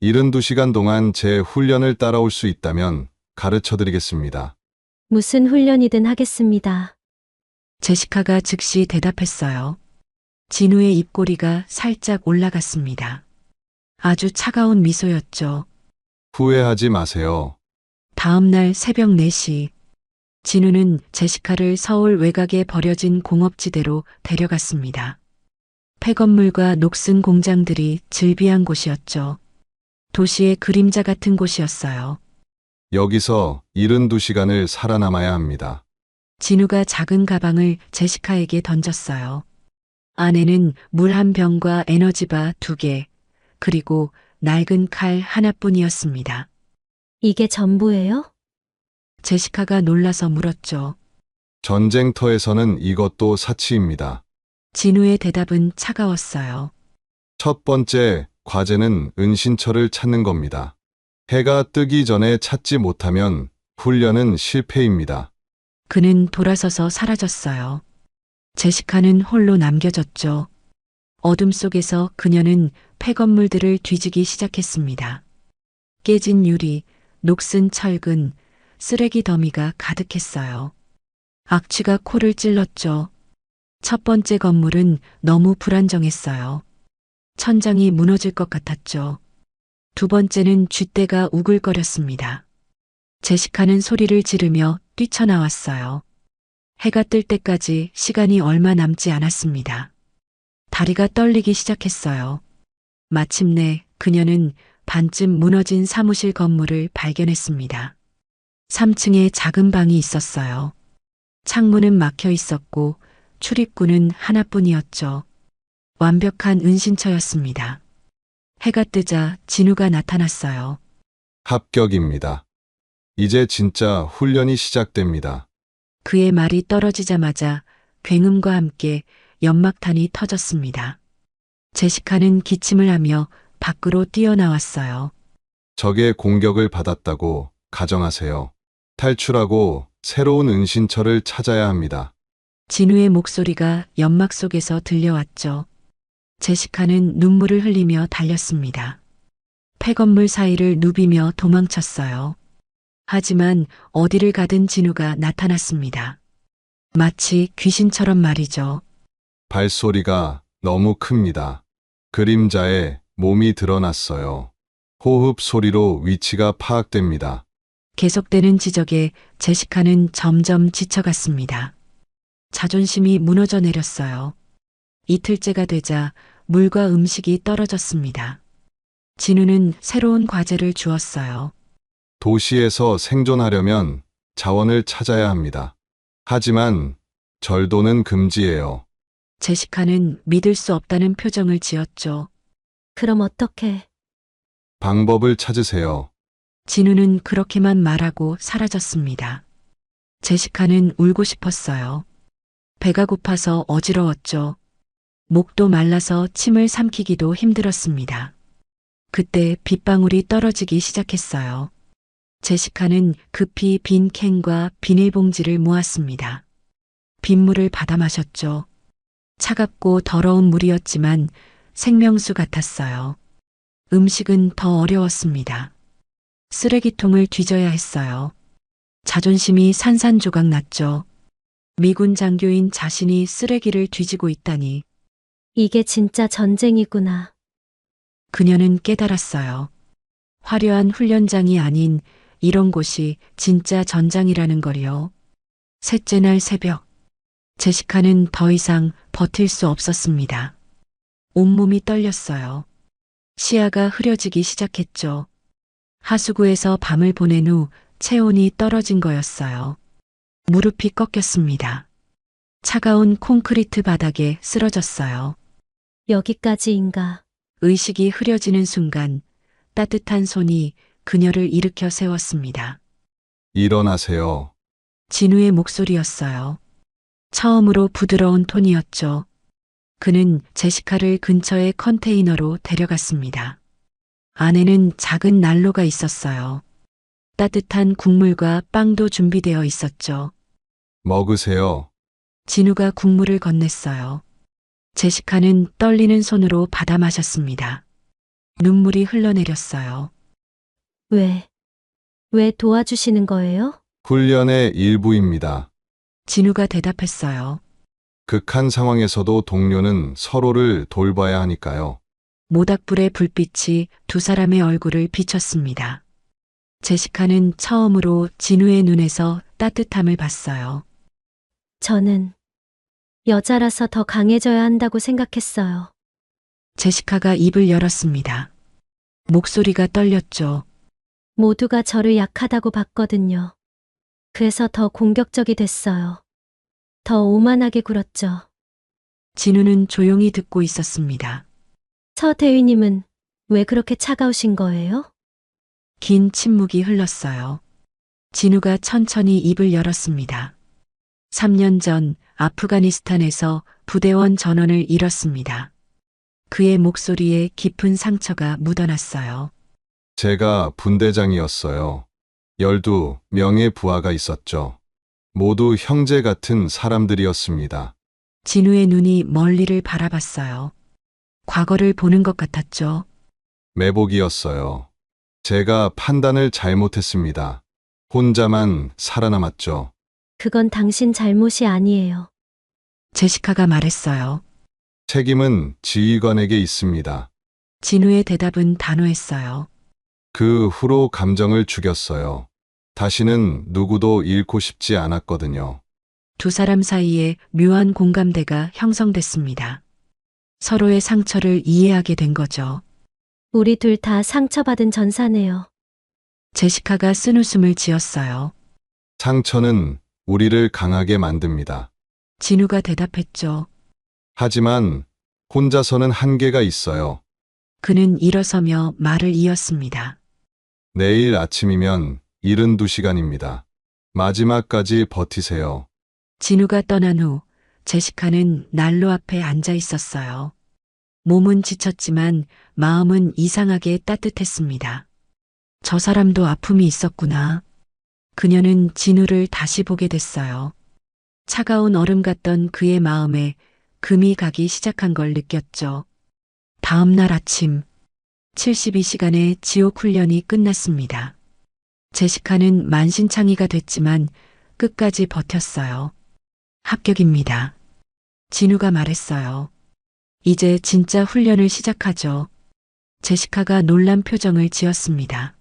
72시간 동안 제 훈련을 따라올 수 있다면 가르쳐 드리겠습니다. 무슨 훈련이든 하겠습니다. 제시카가 즉시 대답했어요. 진우의 입꼬리가 살짝 올라갔습니다. 아주 차가운 미소였죠. 후회하지 마세요. 다음 날 새벽 4시, 진우는 제시카를 서울 외곽에 버려진 공업지대로 데려갔습니다. 폐건물과 녹슨 공장들이 즐비한 곳이었죠. 도시의 그림자 같은 곳이었어요. 여기서 72시간을 살아남아야 합니다. 진우가 작은 가방을 제시카에게 던졌어요. 안에는 물 한 병과 에너지바 2개, 그리고 낡은 칼 하나뿐이었습니다. 이게 전부예요? 제시카가 놀라서 물었죠. 전쟁터에서는 이것도 사치입니다. 진우의 대답은 차가웠어요. 첫 번째 과제는 은신처를 찾는 겁니다. 해가 뜨기 전에 찾지 못하면 훈련은 실패입니다. 그는 돌아서서 사라졌어요. 제시카는 홀로 남겨졌죠. 어둠 속에서 그녀는 폐건물들을 뒤지기 시작했습니다. 깨진 유리, 녹슨 철근, 쓰레기 더미가 가득했어요. 악취가 코를 찔렀죠. 첫 번째 건물은 너무 불안정했어요. 천장이 무너질 것 같았죠. 두 번째는 쥐떼가 우글거렸습니다. 제시카는 소리를 지르며 뛰쳐나왔어요. 해가 뜰 때까지 시간이 얼마 남지 않았습니다. 다리가 떨리기 시작했어요. 마침내 그녀는 반쯤 무너진 사무실 건물을 발견했습니다. 3층에 작은 방이 있었어요. 창문은 막혀 있었고 출입구는 하나뿐이었죠. 완벽한 은신처였습니다. 해가 뜨자 진우가 나타났어요. 합격입니다. 이제 진짜 훈련이 시작됩니다. 그의 말이 떨어지자마자 굉음과 함께 연막탄이 터졌습니다. 제시카는 기침을 하며 밖으로 뛰어나왔어요. 적의 공격을 받았다고 가정하세요. 탈출하고 새로운 은신처를 찾아야 합니다. 진우의 목소리가 연막 속에서 들려왔죠. 제시카는 눈물을 흘리며 달렸습니다. 폐건물 사이를 누비며 도망쳤어요. 하지만 어디를 가든 진우가 나타났습니다. 마치 귀신처럼 말이죠. 발소리가 너무 큽니다. 그림자에 몸이 드러났어요. 호흡 소리로 위치가 파악됩니다. 계속되는 지적에 제시카는 점점 지쳐갔습니다. 자존심이 무너져 내렸어요. 이틀째가 되자 물과 음식이 떨어졌습니다. 진우는 새로운 과제를 주었어요. 도시에서 생존하려면 자원을 찾아야 합니다. 하지만 절도는 금지예요. 제시카는 믿을 수 없다는 표정을 지었죠. 그럼 어떻게? 방법을 찾으세요. 진우는 그렇게만 말하고 사라졌습니다. 제시카는 울고 싶었어요. 배가 고파서 어지러웠죠. 목도 말라서 침을 삼키기도 힘들었습니다. 그때 빗방울이 떨어지기 시작했어요. 제시카는 급히 빈 캔과 비닐봉지를 모았습니다. 빗물을 받아 마셨죠. 차갑고 더러운 물이었지만 생명수 같았어요. 음식은 더 어려웠습니다. 쓰레기통을 뒤져야 했어요. 자존심이 산산조각 났죠. 미군 장교인 자신이 쓰레기를 뒤지고 있다니. 이게 진짜 전쟁이구나. 그녀는 깨달았어요. 화려한 훈련장이 아닌 이런 곳이 진짜 전장이라는 걸요. 셋째 날 새벽, 제시카는 더 이상 버틸 수 없었습니다. 온몸이 떨렸어요. 시야가 흐려지기 시작했죠. 하수구에서 밤을 보낸 후 체온이 떨어진 거였어요. 무릎이 꺾였습니다. 차가운 콘크리트 바닥에 쓰러졌어요. 여기까지인가? 의식이 흐려지는 순간 따뜻한 손이 그녀를 일으켜 세웠습니다. 일어나세요. 진우의 목소리였어요. 처음으로 부드러운 톤이었죠. 그는 제시카를 근처의 컨테이너로 데려갔습니다. 안에는 작은 난로가 있었어요. 따뜻한 국물과 빵도 준비되어 있었죠. 먹으세요. 진우가 국물을 건넸어요. 제시카는 떨리는 손으로 받아 마셨습니다. 눈물이 흘러내렸어요. 왜 도와주시는 거예요? 훈련의 일부입니다. 진우가 대답했어요. 극한 상황에서도 동료는 서로를 돌봐야 하니까요. 모닥불의 불빛이 두 사람의 얼굴을 비췄습니다. 제시카는 처음으로 진우의 눈에서 따뜻함을 봤어요. 저는 여자라서 더 강해져야 한다고 생각했어요. 제시카가 입을 열었습니다. 목소리가 떨렸죠. 모두가 저를 약하다고 봤거든요. 그래서 더 공격적이 됐어요. 더 오만하게 굴었죠. 진우는 조용히 듣고 있었습니다. 서 대위님은 왜 그렇게 차가우신 거예요? 긴 침묵이 흘렀어요. 진우가 천천히 입을 열었습니다. 3년 전 아프가니스탄에서 부대원 전원을 잃었습니다. 그의 목소리에 깊은 상처가 묻어났어요. 제가 분대장이었어요. 12명의 부하가 있었죠. 모두 형제 같은 사람들이었습니다. 진우의 눈이 멀리를 바라봤어요. 과거를 보는 것 같았죠. 매복이었어요. 제가 판단을 잘못했습니다. 혼자만 살아남았죠. 그건 당신 잘못이 아니에요. 제시카가 말했어요. 책임은 지휘관에게 있습니다. 진우의 대답은 단호했어요. 그 후로 감정을 죽였어요. 다시는 누구도 잃고 싶지 않았거든요. 두 사람 사이에 묘한 공감대가 형성됐습니다. 서로의 상처를 이해하게 된 거죠. 우리 둘 다 상처받은 전사네요. 제시카가 쓴웃음을 지었어요. 상처는 우리를 강하게 만듭니다. 진우가 대답했죠. 하지만 혼자서는 한계가 있어요. 그는 일어서며 말을 이었습니다. 내일 아침이면 72시간입니다. 마지막까지 버티세요. 진우가 떠난 후 제시카는 난로 앞에 앉아 있었어요. 몸은 지쳤지만 마음은 이상하게 따뜻했습니다. 저 사람도 아픔이 있었구나. 그녀는 진우를 다시 보게 됐어요. 차가운 얼음 같던 그의 마음에 금이 가기 시작한 걸 느꼈죠. 다음 날 아침 72시간의 지옥 훈련이 끝났습니다. 제시카는 만신창이가 됐지만 끝까지 버텼어요. 합격입니다. 진우가 말했어요. 이제 진짜 훈련을 시작하죠. 제시카가 놀란 표정을 지었습니다.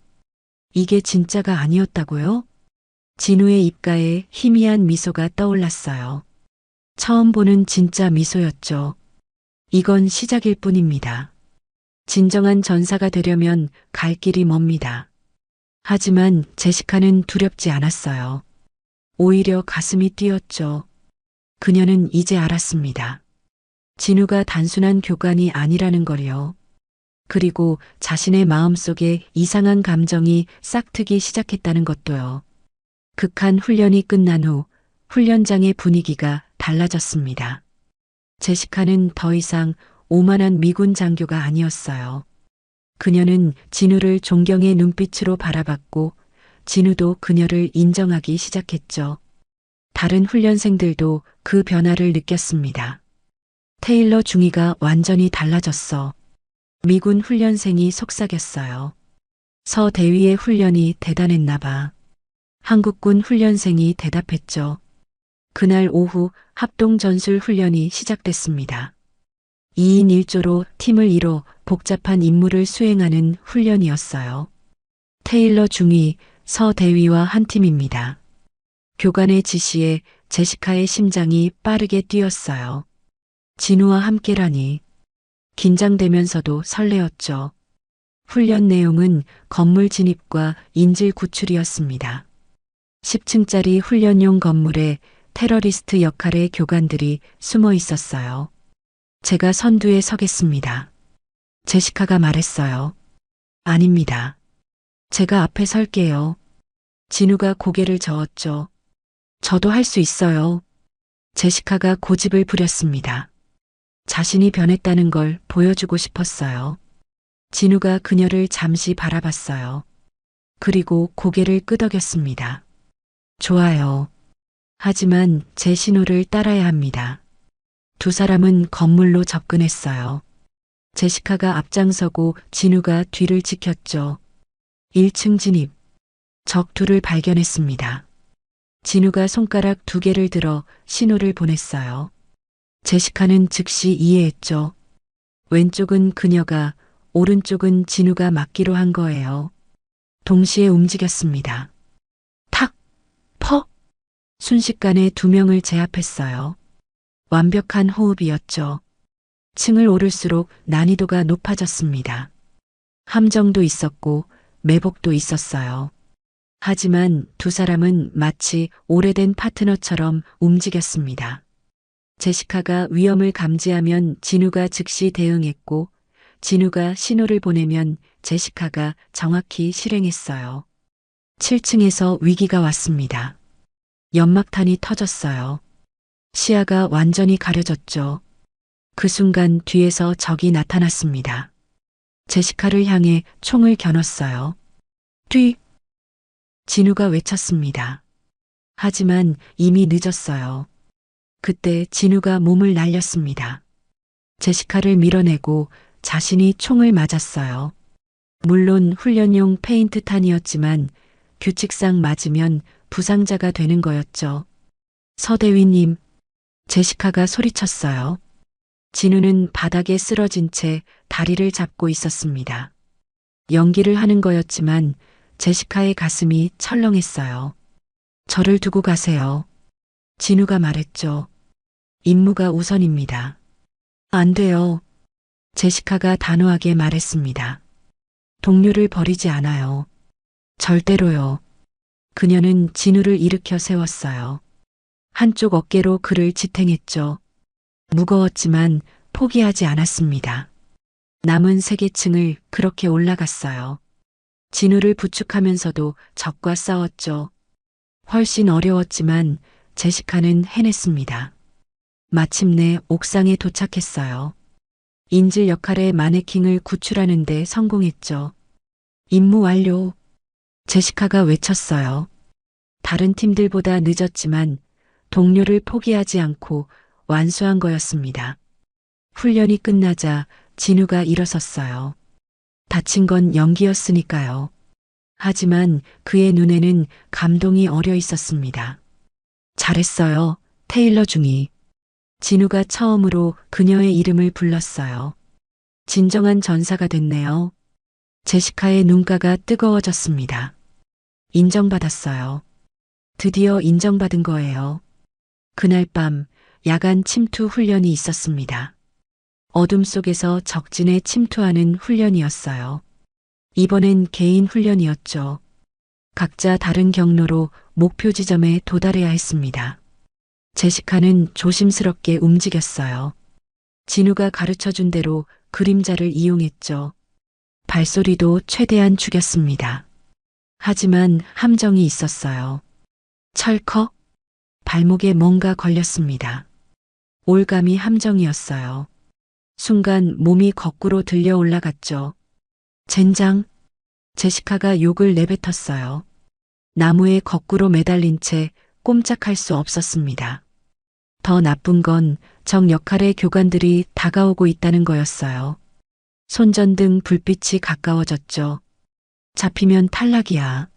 이게 진짜가 아니었다고요? 진우의 입가에 희미한 미소가 떠올랐어요. 처음 보는 진짜 미소였죠. 이건 시작일 뿐입니다. 진정한 전사가 되려면 갈 길이 멉니다. 하지만 제시카는 두렵지 않았어요. 오히려 가슴이 뛰었죠. 그녀는 이제 알았습니다. 진우가 단순한 교관이 아니라는 걸요. 그리고 자신의 마음속에 이상한 감정이 싹트기 시작했다는 것도요. 극한 훈련이 끝난 후 훈련장의 분위기가 달라졌습니다. 제시카는 더 이상 오만한 미군 장교가 아니었어요. 그녀는 진우를 존경의 눈빛으로 바라봤고 진우도 그녀를 인정하기 시작했죠. 다른 훈련생들도 그 변화를 느꼈습니다. 테일러 중위가 완전히 달라졌어. 미군 훈련생이 속삭였어요. 서 대위의 훈련이 대단했나 봐. 한국군 훈련생이 대답했죠. 그날 오후 합동전술 훈련이 시작됐습니다. 2인 1조로 팀을 이뤄 복잡한 임무를 수행하는 훈련이었어요. 테일러 중위, 서 대위와 한 팀입니다. 교관의 지시에 제시카의 심장이 빠르게 뛰었어요. 진우와 함께라니. 긴장되면서도 설레었죠. 훈련 내용은 건물 진입과 인질 구출이었습니다. 10층짜리 훈련용 건물에 테러리스트 역할의 교관들이 숨어 있었어요. 제가 선두에 서겠습니다. 제시카가 말했어요. 아닙니다. 제가 앞에 설게요. 진우가 고개를 저었죠. 저도 할 수 있어요. 제시카가 고집을 부렸습니다. 자신이 변했다는 걸 보여주고 싶었어요. 진우가 그녀를 잠시 바라봤어요. 그리고 고개를 끄덕였습니다. 좋아요. 하지만 제 신호를 따라야 합니다. 두 사람은 건물로 접근했어요. 제시카가 앞장서고 진우가 뒤를 지켰죠. 1층 진입. 적 둘을 발견했습니다. 진우가 손가락 2개를 들어 신호를 보냈어요. 제시카는 즉시 이해했죠. 왼쪽은 그녀가, 오른쪽은 진우가 막기로 한 거예요. 동시에 움직였습니다. 탁! 퍽! 순식간에 2명을 제압했어요. 완벽한 호흡이었죠. 층을 오를수록 난이도가 높아졌습니다. 함정도 있었고 매복도 있었어요. 하지만 두 사람은 마치 오래된 파트너처럼 움직였습니다. 제시카가 위험을 감지하면 진우가 즉시 대응했고 진우가 신호를 보내면 제시카가 정확히 실행했어요. 7층에서 위기가 왔습니다. 연막탄이 터졌어요. 시야가 완전히 가려졌죠. 그 순간 뒤에서 적이 나타났습니다. 제시카를 향해 총을 겨눴어요. 뒤! 진우가 외쳤습니다. 하지만 이미 늦었어요. 그때 진우가 몸을 날렸습니다. 제시카를 밀어내고 자신이 총을 맞았어요. 물론 훈련용 페인트탄이었지만 규칙상 맞으면 부상자가 되는 거였죠. 서대위님, 제시카가 소리쳤어요. 진우는 바닥에 쓰러진 채 다리를 잡고 있었습니다. 연기를 하는 거였지만 제시카의 가슴이 철렁했어요. 저를 두고 가세요. 진우가 말했죠. 임무가 우선입니다. 안 돼요. 제시카가 단호하게 말했습니다. 동료를 버리지 않아요. 절대로요. 그녀는 진우를 일으켜 세웠어요. 한쪽 어깨로 그를 지탱했죠. 무거웠지만 포기하지 않았습니다. 남은 세계층을 그렇게 올라갔어요. 진우를 부축하면서도 적과 싸웠죠. 훨씬 어려웠지만 제시카는 해냈습니다. 마침내 옥상에 도착했어요. 인질 역할의 마네킹을 구출하는 데 성공했죠. 임무 완료. 제시카가 외쳤어요. 다른 팀들보다 늦었지만 동료를 포기하지 않고 완수한 거였습니다. 훈련이 끝나자 진우가 일어섰어요. 다친 건 연기였으니까요. 하지만 그의 눈에는 감동이 어려 있었습니다. 잘했어요, 테일러 중이. 진우가 처음으로 그녀의 이름을 불렀어요. 진정한 전사가 됐네요. 제시카의 눈가가 뜨거워졌습니다. 인정받았어요. 드디어 인정받은 거예요. 그날 밤 야간 침투 훈련이 있었습니다. 어둠 속에서 적진에 침투하는 훈련이었어요. 이번엔 개인 훈련이었죠. 각자 다른 경로로 목표 지점에 도달해야 했습니다. 제시카는 조심스럽게 움직였어요. 진우가 가르쳐준 대로 그림자를 이용했죠. 발소리도 최대한 죽였습니다. 하지만 함정이 있었어요. 철컥? 발목에 뭔가 걸렸습니다. 올감이 함정이었어요. 순간 몸이 거꾸로 들려 올라갔죠. 젠장! 제시카가 욕을 내뱉었어요. 나무에 거꾸로 매달린 채 꼼짝할 수 없었습니다. 더 나쁜 건 적 역할의 교관들이 다가오고 있다는 거였어요. 손전등 불빛이 가까워졌죠. 잡히면 탈락이야.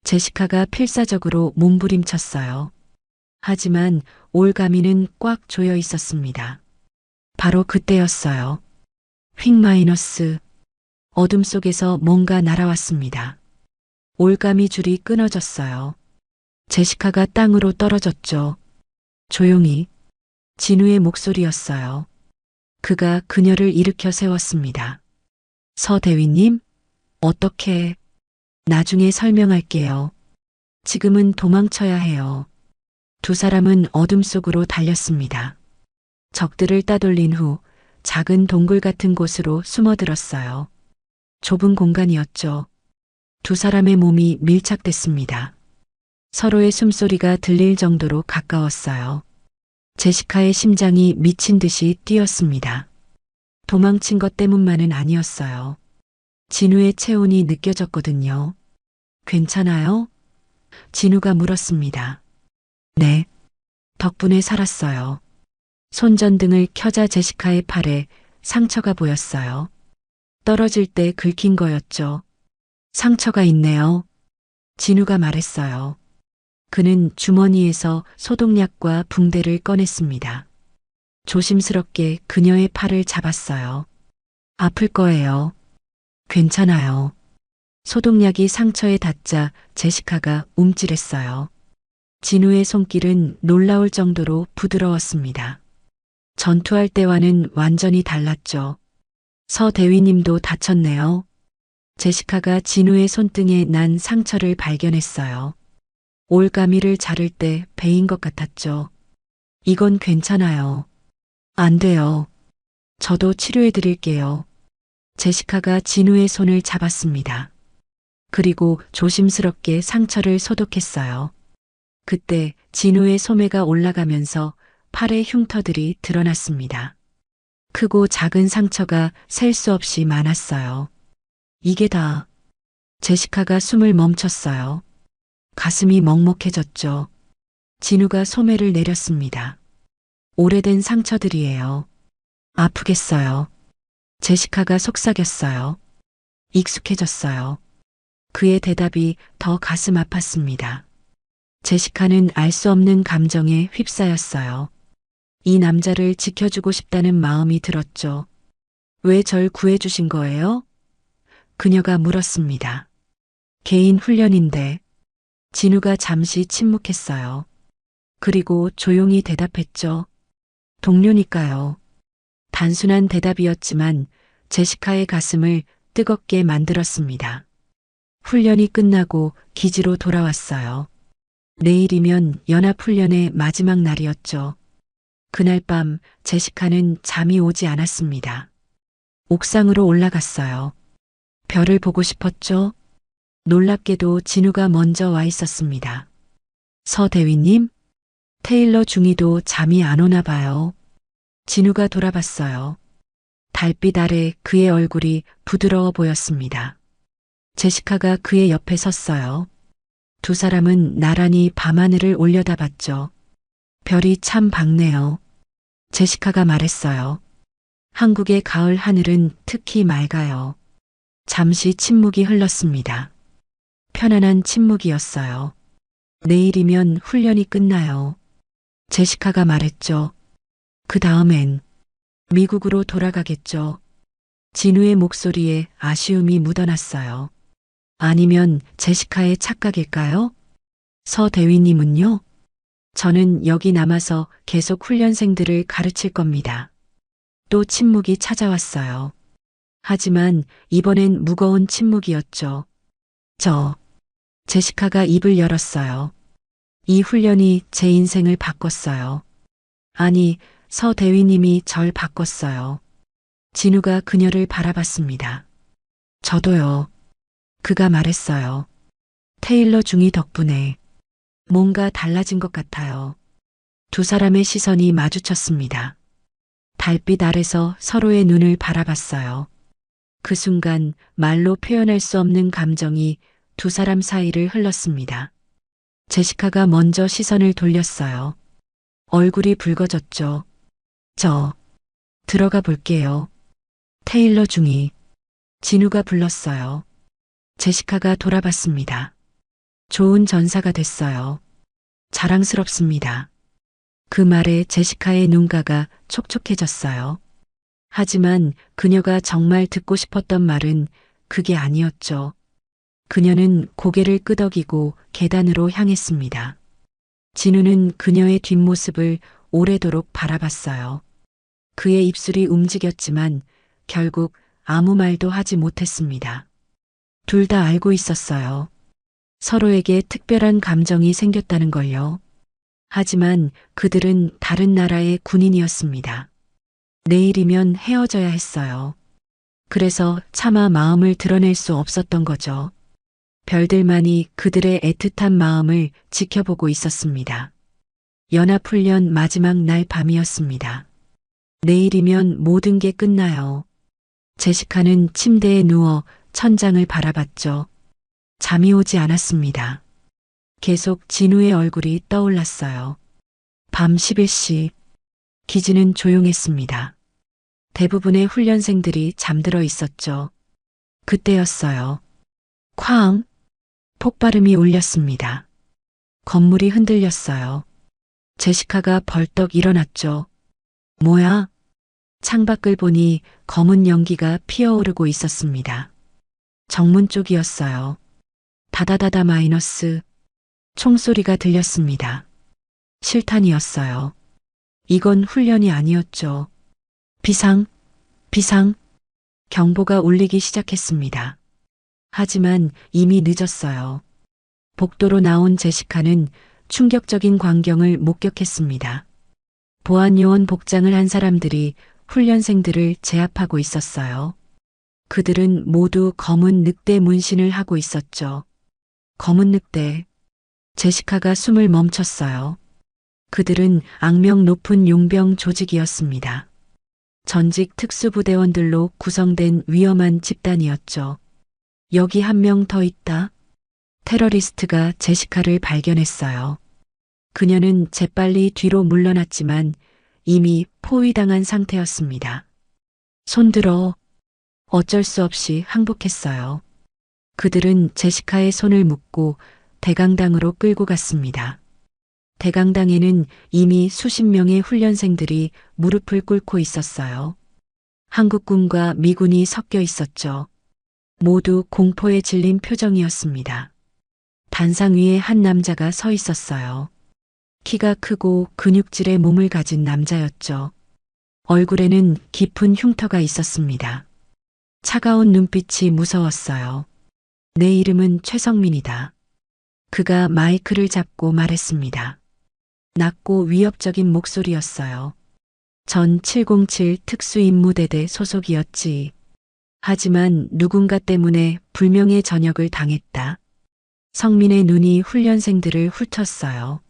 제시카가 필사적으로 몸부림쳤어요. 하지만 올가미는 꽉 조여 있었습니다. 바로 그때였어요. 휙 마이너스. 어둠 속에서 뭔가 날아왔습니다. 올가미 줄이 끊어졌어요. 제시카가 땅으로 떨어졌죠. 조용히. 진우의 목소리였어요. 그가 그녀를 일으켜 세웠습니다. 서 대위님, 어떻게? 나중에 설명할게요. 지금은 도망쳐야 해요. 두 사람은 어둠 속으로 달렸습니다. 적들을 따돌린 후 작은 동굴 같은 곳으로 숨어들었어요. 좁은 공간이었죠. 두 사람의 몸이 밀착됐습니다. 서로의 숨소리가 들릴 정도로 가까웠어요. 제시카의 심장이 미친 듯이 뛰었습니다. 도망친 것 때문만은 아니었어요. 진우의 체온이 느껴졌거든요. 괜찮아요? 진우가 물었습니다. 네. 덕분에 살았어요. 손전등을 켜자 제시카의 팔에 상처가 보였어요. 떨어질 때 긁힌 거였죠. 상처가 있네요. 진우가 말했어요. 그는 주머니에서 소독약과 붕대를 꺼냈습니다. 조심스럽게 그녀의 팔을 잡았어요. 아플 거예요. 괜찮아요. 소독약이 상처에 닿자 제시카가 움찔했어요. 진우의 손길은 놀라울 정도로 부드러웠습니다. 전투할 때와는 완전히 달랐죠. 서 대위님도 다쳤네요. 제시카가 진우의 손등에 난 상처를 발견했어요. 올가미를 자를 때 베인 것 같았죠. 이건 괜찮아요. 안 돼요. 저도 치료해 드릴게요. 제시카가 진우의 손을 잡았습니다. 그리고 조심스럽게 상처를 소독했어요. 그때 진우의 소매가 올라가면서 팔의 흉터들이 드러났습니다. 크고 작은 상처가 셀 수 없이 많았어요. 이게 다. 제시카가 숨을 멈췄어요. 가슴이 먹먹해졌죠. 진우가 소매를 내렸습니다. 오래된 상처들이에요. 아프겠어요. 제시카가 속삭였어요. 익숙해졌어요. 그의 대답이 더 가슴 아팠습니다. 제시카는 알 수 없는 감정에 휩싸였어요. 이 남자를 지켜주고 싶다는 마음이 들었죠. 왜 절 구해주신 거예요? 그녀가 물었습니다. 개인 훈련인데. 진우가 잠시 침묵했어요. 그리고 조용히 대답했죠. 동료니까요. 단순한 대답이었지만 제시카의 가슴을 뜨겁게 만들었습니다. 훈련이 끝나고 기지로 돌아왔어요. 내일이면 연합훈련의 마지막 날이었죠. 그날 밤 제시카는 잠이 오지 않았습니다. 옥상으로 올라갔어요. 별을 보고 싶었죠? 놀랍게도 진우가 먼저 와 있었습니다. 서대위님? 테일러 중이도 잠이 안 오나 봐요. 진우가 돌아봤어요. 달빛 아래 그의 얼굴이 부드러워 보였습니다. 제시카가 그의 옆에 섰어요. 두 사람은 나란히 밤하늘을 올려다봤죠. 별이 참 밝네요. 제시카가 말했어요. 한국의 가을 하늘은 특히 맑아요. 잠시 침묵이 흘렀습니다. 편안한 침묵이었어요. 내일이면 훈련이 끝나요. 제시카가 말했죠. 그 다음엔 미국으로 돌아가겠죠. 진우의 목소리에 아쉬움이 묻어났어요. 아니면 제시카의 착각일까요? 서 대위님은요? 저는 여기 남아서 계속 훈련생들을 가르칠 겁니다. 또 침묵이 찾아왔어요. 하지만 이번엔 무거운 침묵이었죠. 제시카가 입을 열었어요. 이 훈련이 제 인생을 바꿨어요. 아니, 서 대위님이 절 바꿨어요. 진우가 그녀를 바라봤습니다. 저도요. 그가 말했어요. 테일러 중이 덕분에 뭔가 달라진 것 같아요. 두 사람의 시선이 마주쳤습니다. 달빛 아래서 서로의 눈을 바라봤어요. 그 순간 말로 표현할 수 없는 감정이 두 사람 사이를 흘렀습니다. 제시카가 먼저 시선을 돌렸어요. 얼굴이 붉어졌죠. 들어가 볼게요. 테일러 중이. 진우가 불렀어요. 제시카가 돌아봤습니다. 좋은 전사가 됐어요. 자랑스럽습니다. 그 말에 제시카의 눈가가 촉촉해졌어요. 하지만 그녀가 정말 듣고 싶었던 말은 그게 아니었죠. 그녀는 고개를 끄덕이고 계단으로 향했습니다. 진우는 그녀의 뒷모습을 오래도록 바라봤어요. 그의 입술이 움직였지만 결국 아무 말도 하지 못했습니다. 둘 다 알고 있었어요. 서로에게 특별한 감정이 생겼다는 걸요. 하지만 그들은 다른 나라의 군인이었습니다. 내일이면 헤어져야 했어요. 그래서 차마 마음을 드러낼 수 없었던 거죠. 별들만이 그들의 애틋한 마음을 지켜보고 있었습니다. 연합훈련 마지막 날 밤이었습니다. 내일이면 모든 게 끝나요. 제시카는 침대에 누워 천장을 바라봤죠. 잠이 오지 않았습니다. 계속 진우의 얼굴이 떠올랐어요. 밤 11시. 기지는 조용했습니다. 대부분의 훈련생들이 잠들어 있었죠. 그때였어요. 쾅! 폭발음이 울렸습니다. 건물이 흔들렸어요. 제시카가 벌떡 일어났죠. 뭐야? 창밖을 보니 검은 연기가 피어오르고 있었습니다. 정문 쪽이었어요. 다다다다 마이너스. 총소리가 들렸습니다. 실탄이었어요. 이건 훈련이 아니었죠. 비상, 경보가 울리기 시작했습니다. 하지만 이미 늦었어요. 복도로 나온 제시카는 충격적인 광경을 목격했습니다. 보안요원 복장을 한 사람들이 훈련생들을 제압하고 있었어요. 그들은 모두 검은 늑대 문신을 하고 있었죠. 검은 늑대. 제시카가 숨을 멈췄어요. 그들은 악명 높은 용병 조직이었습니다. 전직 특수부대원들로 구성된 위험한 집단이었죠. 여기 한 명 더 있다. 테러리스트가 제시카를 발견했어요. 그녀는 재빨리 뒤로 물러났지만 이미 포위당한 상태였습니다. 손들어. 어쩔 수 없이 항복했어요. 그들은 제시카의 손을 묶고 대강당으로 끌고 갔습니다. 대강당에는 이미 수십 명의 훈련생들이 무릎을 꿇고 있었어요. 한국군과 미군이 섞여 있었죠. 모두 공포에 질린 표정이었습니다. 단상 위에 한 남자가 서 있었어요. 키가 크고 근육질의 몸을 가진 남자였죠. 얼굴에는 깊은 흉터가 있었습니다. 차가운 눈빛이 무서웠어요. 내 이름은 최성민이다. 그가 마이크를 잡고 말했습니다. 낮고 위협적인 목소리였어요. 전 707 특수임무대대 소속이었지. 하지만 누군가 때문에 불명예 전역을 당했다. 성민의 눈이 훈련생들을 훑었어요.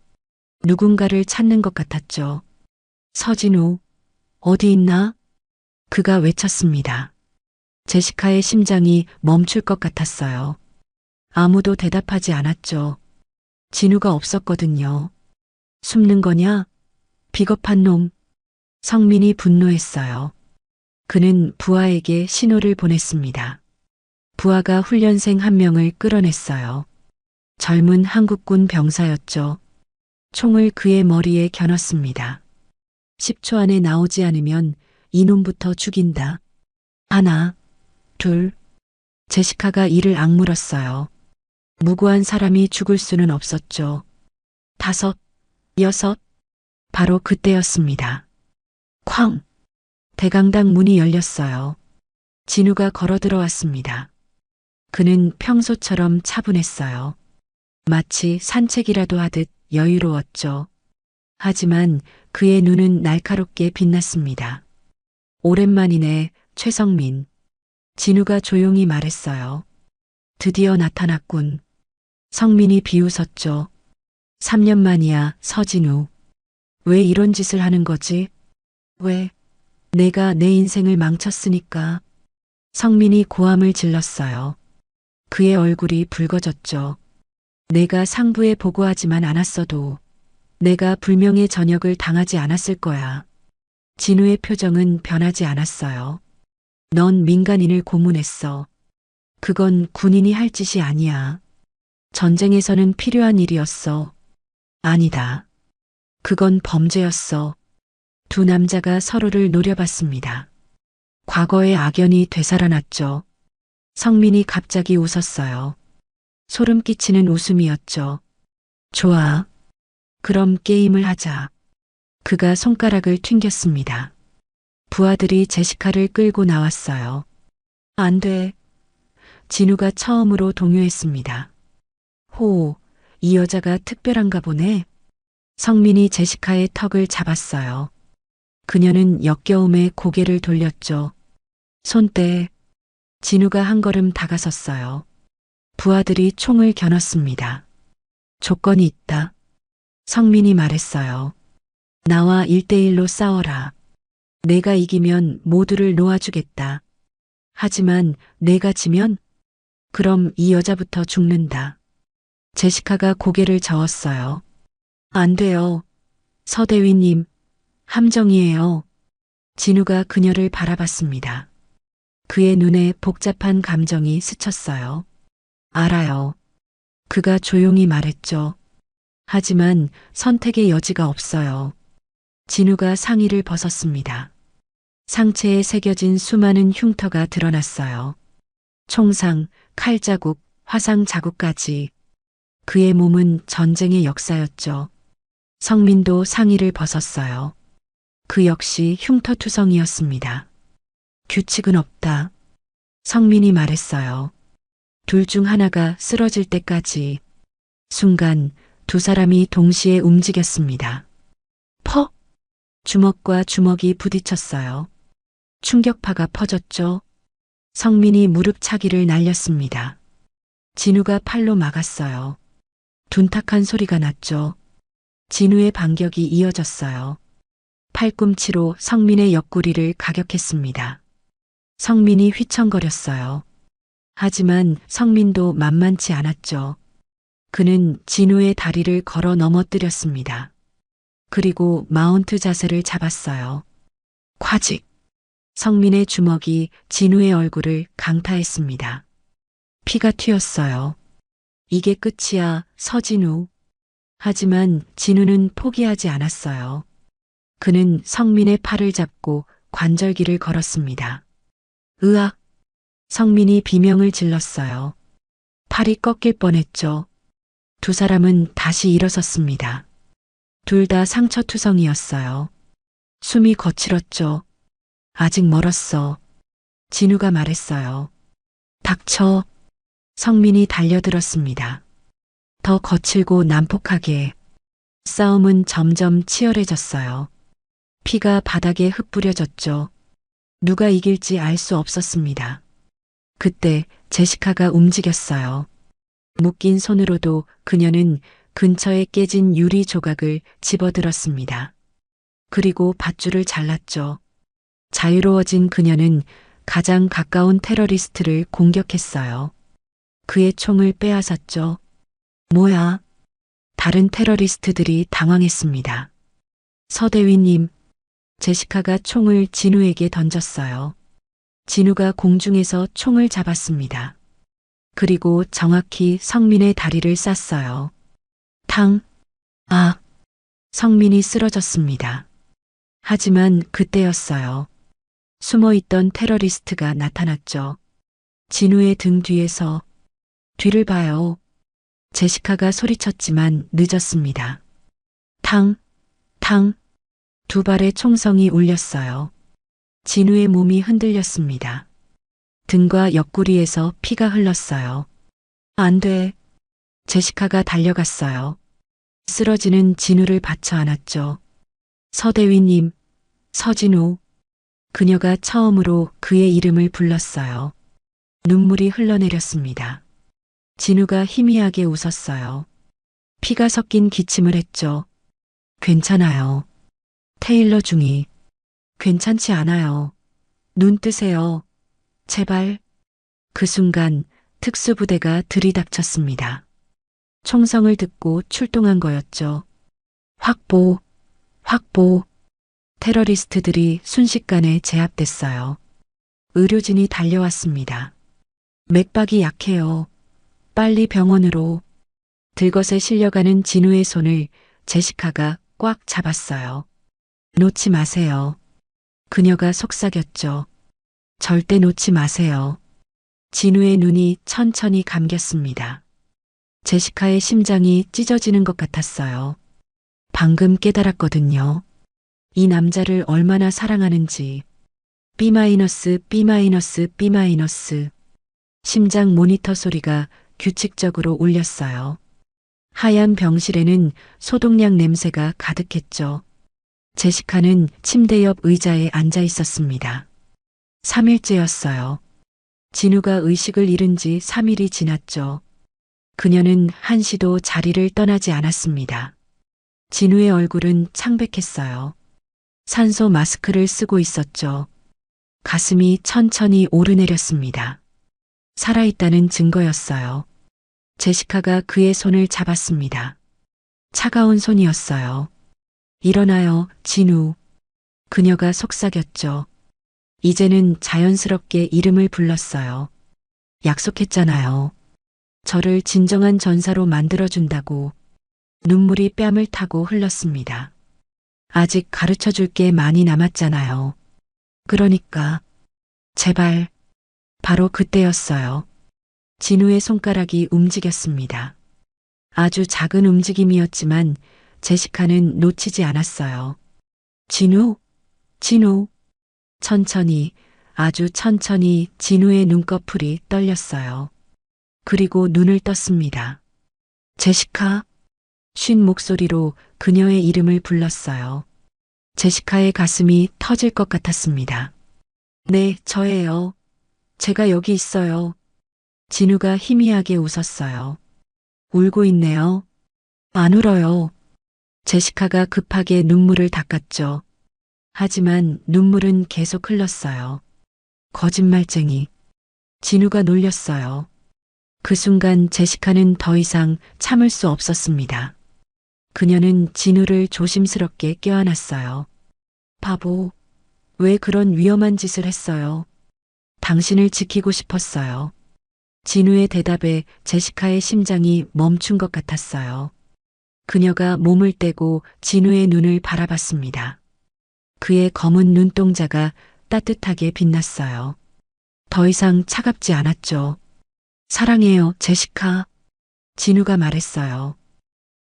누군가를 찾는 것 같았죠. 서진우, 어디 있나? 그가 외쳤습니다. 제시카의 심장이 멈출 것 같았어요. 아무도 대답하지 않았죠. 진우가 없었거든요. 숨는 거냐? 비겁한 놈. 성민이 분노했어요. 그는 부하에게 신호를 보냈습니다. 부하가 훈련생 한 명을 끌어냈어요. 젊은 한국군 병사였죠. 총을 그의 머리에 겨눴습니다. 10초 안에 나오지 않으면 이놈부터 죽인다. 하나, 둘. 제시카가 이를 악물었어요. 무고한 사람이 죽을 수는 없었죠. 5, 6. 바로 그때였습니다. 쾅! 대강당 문이 열렸어요. 진우가 걸어 들어왔습니다. 그는 평소처럼 차분했어요. 마치 산책이라도 하듯 여유로웠죠. 하지만 그의 눈은 날카롭게 빛났습니다. 오랜만이네, 최성민. 진우가 조용히 말했어요. 드디어 나타났군. 성민이 비웃었죠. 3년 만이야, 서진우. 왜 이런 짓을 하는 거지? 왜? 내가 내 인생을 망쳤으니까. 성민이 고함을 질렀어요. 그의 얼굴이 붉어졌죠. 내가 상부에 보고하지만 않았어도 내가 불명예 전역을 당하지 않았을 거야. 진우의 표정은 변하지 않았어요. 넌 민간인을 고문했어. 그건 군인이 할 짓이 아니야. 전쟁에서는 필요한 일이었어. 아니다. 그건 범죄였어. 두 남자가 서로를 노려봤습니다. 과거의 악연이 되살아났죠. 성민이 갑자기 웃었어요. 소름 끼치는 웃음이었죠. 좋아. 그럼 게임을 하자. 그가 손가락을 튕겼습니다. 부하들이 제시카를 끌고 나왔어요. 안 돼. 진우가 처음으로 동요했습니다. 호, 이 여자가 특별한가 보네. 성민이 제시카의 턱을 잡았어요. 그녀는 역겨움에 고개를 돌렸죠. 손대. 진우가 한 걸음 다가섰어요. 부하들이 총을 겨눴습니다. 조건이 있다. 성민이 말했어요. 나와 1대1로 싸워라. 내가 이기면 모두를 놓아주겠다. 하지만 내가 지면? 그럼 이 여자부터 죽는다. 제시카가 고개를 저었어요. 안 돼요. 서대위님, 함정이에요. 진우가 그녀를 바라봤습니다. 그의 눈에 복잡한 감정이 스쳤어요. 알아요. 그가 조용히 말했죠. 하지만 선택의 여지가 없어요. 진우가 상의를 벗었습니다. 상체에 새겨진 수많은 흉터가 드러났어요. 총상, 칼자국, 화상 자국까지. 그의 몸은 전쟁의 역사였죠. 성민도 상의를 벗었어요. 그 역시 흉터투성이었습니다. 규칙은 없다. 성민이 말했어요. 둘 중 하나가 쓰러질 때까지. 순간 두 사람이 동시에 움직였습니다. 퍽! 주먹과 주먹이 부딪혔어요. 충격파가 퍼졌죠. 성민이 무릎차기를 날렸습니다. 진우가 팔로 막았어요. 둔탁한 소리가 났죠. 진우의 반격이 이어졌어요. 팔꿈치로 성민의 옆구리를 가격했습니다. 성민이 휘청거렸어요. 하지만 성민도 만만치 않았죠. 그는 진우의 다리를 걸어 넘어뜨렸습니다. 그리고 마운트 자세를 잡았어요. 콰직! 성민의 주먹이 진우의 얼굴을 강타했습니다. 피가 튀었어요. 이게 끝이야, 서진우. 하지만 진우는 포기하지 않았어요. 그는 성민의 팔을 잡고 관절기를 걸었습니다. 으악! 성민이 비명을 질렀어요. 팔이 꺾일 뻔했죠. 두 사람은 다시 일어섰습니다. 둘 다 상처투성이었어요. 숨이 거칠었죠. 아직 멀었어. 진우가 말했어요. 닥쳐. 성민이 달려들었습니다. 더 거칠고 난폭하게. 싸움은 점점 치열해졌어요. 피가 바닥에 흩뿌려졌죠. 누가 이길지 알 수 없었습니다. 그때 제시카가 움직였어요. 묶인 손으로도 그녀는 근처에 깨진 유리 조각을 집어들었습니다. 그리고 밧줄을 잘랐죠. 자유로워진 그녀는 가장 가까운 테러리스트를 공격했어요. 그의 총을 빼앗았죠. 뭐야? 다른 테러리스트들이 당황했습니다. 서대위님, 제시카가 총을 진우에게 던졌어요. 진우가 공중에서 총을 잡았습니다. 그리고 정확히 성민의 다리를 쐈어요. 탕! 아! 성민이 쓰러졌습니다. 하지만 그때였어요. 숨어있던 테러리스트가 나타났죠. 진우의 등 뒤에서 뒤를 봐요. 제시카가 소리쳤지만 늦었습니다. 탕! 탕! 두 발의 총성이 울렸어요. 진우의 몸이 흔들렸습니다. 등과 옆구리에서 피가 흘렀어요. 안 돼. 제시카가 달려갔어요. 쓰러지는 진우를 받쳐 안았죠. 서대위님, 서진우. 그녀가 처음으로 그의 이름을 불렀어요. 눈물이 흘러내렸습니다. 진우가 희미하게 웃었어요. 피가 섞인 기침을 했죠. 괜찮아요. 테일러 중이. 괜찮지 않아요. 눈 뜨세요. 제발. 그 순간 특수부대가 들이닥쳤습니다. 총성을 듣고 출동한 거였죠. 확보, 확보. 테러리스트들이 순식간에 제압됐어요. 의료진이 달려왔습니다. 맥박이 약해요. 빨리 병원으로. 들것에 실려가는 진우의 손을 제시카가 꽉 잡았어요. 놓지 마세요. 그녀가 속삭였죠. 절대 놓지 마세요. 진우의 눈이 천천히 감겼습니다. 제시카의 심장이 찢어지는 것 같았어요. 방금 깨달았거든요. 이 남자를 얼마나 사랑하는지. B-, B-, B-. 심장 모니터 소리가 규칙적으로 울렸어요. 하얀 병실에는 소독약 냄새가 가득했죠. 제시카는 침대 옆 의자에 앉아 있었습니다. 3일째였어요. 진우가 의식을 잃은 지 3일이 지났죠. 그녀는 한시도 자리를 떠나지 않았습니다. 진우의 얼굴은 창백했어요. 산소 마스크를 쓰고 있었죠. 가슴이 천천히 오르내렸습니다. 살아있다는 증거였어요. 제시카가 그의 손을 잡았습니다. 차가운 손이었어요. 일어나요, 진우. 그녀가 속삭였죠. 이제는 자연스럽게 이름을 불렀어요. 약속했잖아요. 저를 진정한 전사로 만들어준다고. 눈물이 뺨을 타고 흘렀습니다. 아직 가르쳐 줄 게 많이 남았잖아요. 그러니까, 제발. 바로 그때였어요. 진우의 손가락이 움직였습니다. 아주 작은 움직임이었지만 제시카는 놓치지 않았어요. 진우, 진우. 천천히, 아주 천천히 진우의 눈꺼풀이 떨렸어요. 그리고 눈을 떴습니다. 제시카. 쉰 목소리로 그녀의 이름을 불렀어요. 제시카의 가슴이 터질 것 같았습니다. 네, 저예요. 제가 여기 있어요. 진우가 희미하게 웃었어요. 울고 있네요. 안 울어요. 제시카가 급하게 눈물을 닦았죠. 하지만 눈물은 계속 흘렀어요. 거짓말쟁이. 진우가 놀렸어요. 그 순간 제시카는 더 이상 참을 수 없었습니다. 그녀는 진우를 조심스럽게 껴안았어요. 바보. 왜 그런 위험한 짓을 했어요? 당신을 지키고 싶었어요. 진우의 대답에 제시카의 심장이 멈춘 것 같았어요. 그녀가 몸을 떼고 진우의 눈을 바라봤습니다. 그의 검은 눈동자가 따뜻하게 빛났어요. 더 이상 차갑지 않았죠. 사랑해요, 제시카. 진우가 말했어요.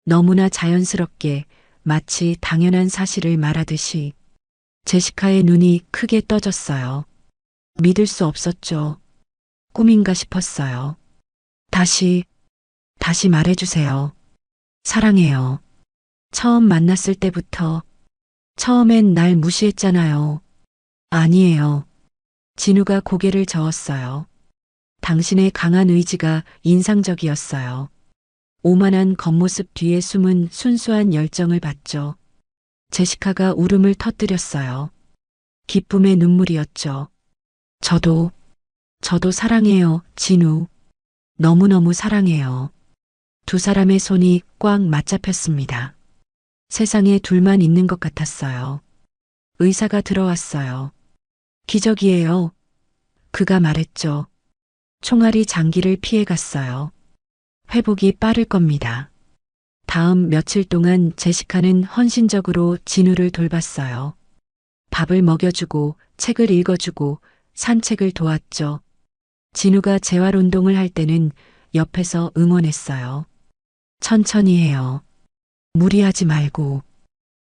너무나 자연스럽게 마치 당연한 사실을 말하듯이. 제시카의 눈이 크게 떠졌어요. 믿을 수 없었죠. 꿈인가 싶었어요. 다시 말해주세요. 사랑해요. 처음 만났을 때부터, 처음엔 날 무시했잖아요. 아니에요. 진우가 고개를 저었어요. 당신의 강한 의지가 인상적이었어요. 오만한 겉모습 뒤에 숨은 순수한 열정을 봤죠. 제시카가 울음을 터뜨렸어요. 기쁨의 눈물이었죠. 저도 사랑해요, 진우. 너무너무 사랑해요. 두 사람의 손이 꽉 맞잡혔습니다. 세상에 둘만 있는 것 같았어요. 의사가 들어왔어요. 기적이에요. 그가 말했죠. 총알이 장기를 피해갔어요. 회복이 빠를 겁니다. 다음 며칠 동안 제시카는 헌신적으로 진우를 돌봤어요. 밥을 먹여주고 책을 읽어주고 산책을 도왔죠. 진우가 재활 운동을 할 때는 옆에서 응원했어요. 천천히 해요. 무리하지 말고.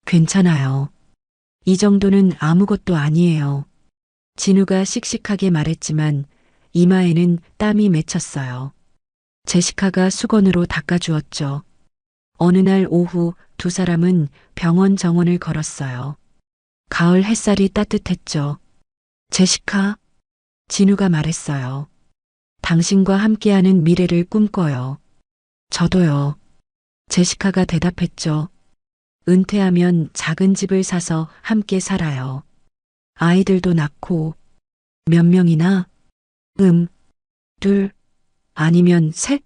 괜찮아요. 이 정도는 아무것도 아니에요. 진우가 씩씩하게 말했지만 이마에는 땀이 맺혔어요. 제시카가 수건으로 닦아주었죠. 어느 날 오후 두 사람은 병원 정원을 걸었어요. 가을 햇살이 따뜻했죠. 제시카, 진우가 말했어요. 당신과 함께하는 미래를 꿈꿔요. 저도요. 제시카가 대답했죠. 은퇴하면 작은 집을 사서 함께 살아요. 아이들도 낳고 몇 명이나? 둘, 아니면 셋?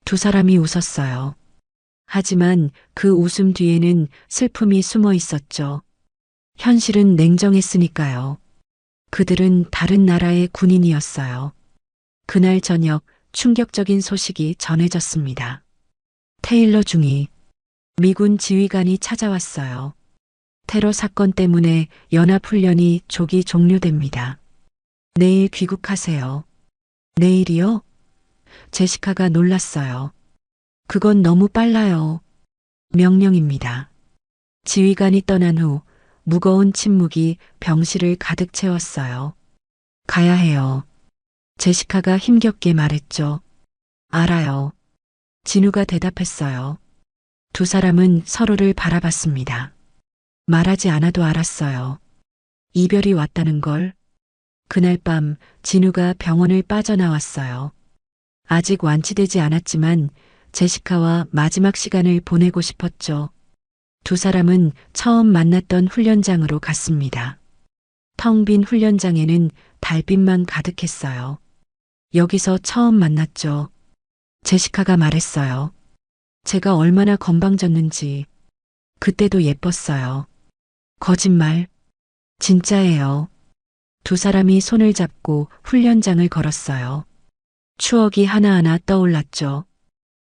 두 사람이 웃었어요. 하지만 그 웃음 뒤에는 슬픔이 숨어 있었죠. 현실은 냉정했으니까요. 그들은 다른 나라의 군인이었어요. 그날 저녁 충격적인 소식이 전해졌습니다. 테일러 중위 미군 지휘관이 찾아왔어요. 테러 사건 때문에 연합훈련이 조기 종료됩니다. 내일 귀국하세요. 내일이요? 제시카가 놀랐어요. 그건 너무 빨라요. 명령입니다. 지휘관이 떠난 후 무거운 침묵이 병실을 가득 채웠어요. 가야 해요. 제시카가 힘겹게 말했죠. 알아요. 진우가 대답했어요. 두 사람은 서로를 바라봤습니다. 말하지 않아도 알았어요. 이별이 왔다는 걸. 그날 밤 진우가 병원을 빠져나왔어요. 아직 완치되지 않았지만 제시카와 마지막 시간을 보내고 싶었죠. 두 사람은 처음 만났던 훈련장으로 갔습니다. 텅 빈 훈련장에는 달빛만 가득했어요. 여기서 처음 만났죠. 제시카가 말했어요. 제가 얼마나 건방졌는지. 그때도 예뻤어요. 거짓말. 진짜예요. 두 사람이 손을 잡고 훈련장을 걸었어요. 추억이 하나하나 떠올랐죠.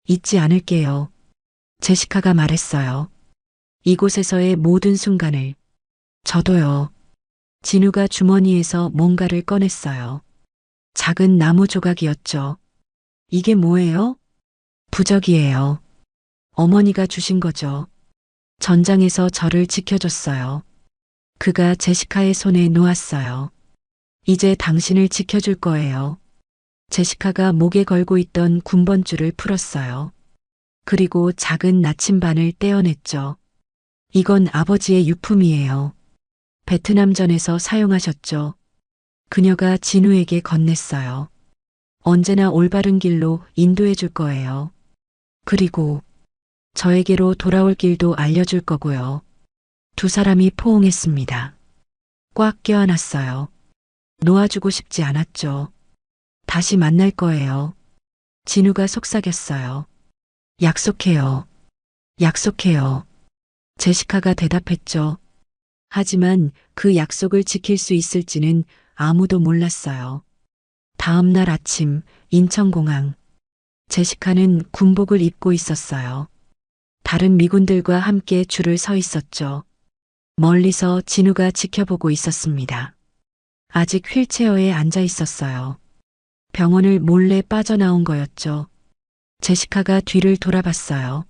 잊지 않을게요. 제시카가 말했어요. 이곳에서의 모든 순간을. 저도요. 진우가 주머니에서 뭔가를 꺼냈어요. 작은 나무 조각이었죠. 이게 뭐예요? 부적이에요. 어머니가 주신 거죠. 전장에서 저를 지켜줬어요. 그가 제시카의 손에 놓았어요. 이제 당신을 지켜줄 거예요. 제시카가 목에 걸고 있던 군번줄을 풀었어요. 그리고 작은 나침반을 떼어냈죠. 이건 아버지의 유품이에요. 베트남전에서 사용하셨죠. 그녀가 진우에게 건넸어요. 언제나 올바른 길로 인도해 줄 거예요. 그리고 저에게로 돌아올 길도 알려줄 거고요. 두 사람이 포옹했습니다. 꽉 껴안았어요. 놓아주고 싶지 않았죠. 다시 만날 거예요. 진우가 속삭였어요. 약속해요. 약속해요. 제시카가 대답했죠. 하지만 그 약속을 지킬 수 있을지는 아무도 몰랐어요. 다음 날 아침 인천공항. 제시카는 군복을 입고 있었어요. 다른 미군들과 함께 줄을 서 있었죠. 멀리서 진우가 지켜보고 있었습니다. 아직 휠체어에 앉아 있었어요. 병원을 몰래 빠져나온 거였죠. 제시카가 뒤를 돌아봤어요.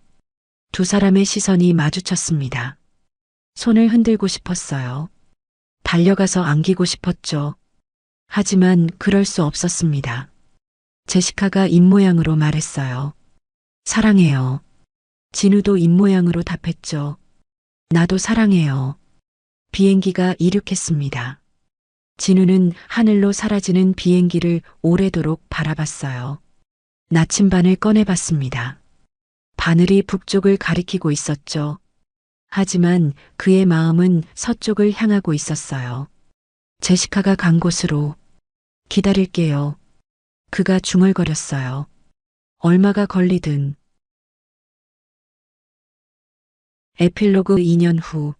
두 사람의 시선이 마주쳤습니다. 손을 흔들고 싶었어요. 달려가서 안기고 싶었죠. 하지만 그럴 수 없었습니다. 제시카가 입모양으로 말했어요. 사랑해요. 진우도 입모양으로 답했죠. 나도 사랑해요. 비행기가 이륙했습니다. 진우는 하늘로 사라지는 비행기를 오래도록 바라봤어요. 나침반을 꺼내봤습니다. 바늘이 북쪽을 가리키고 있었죠. 하지만 그의 마음은 서쪽을 향하고 있었어요. 제시카가 간 곳으로 기다릴게요. 그가 중얼거렸어요. 얼마가 걸리든. 에필로그 2년 후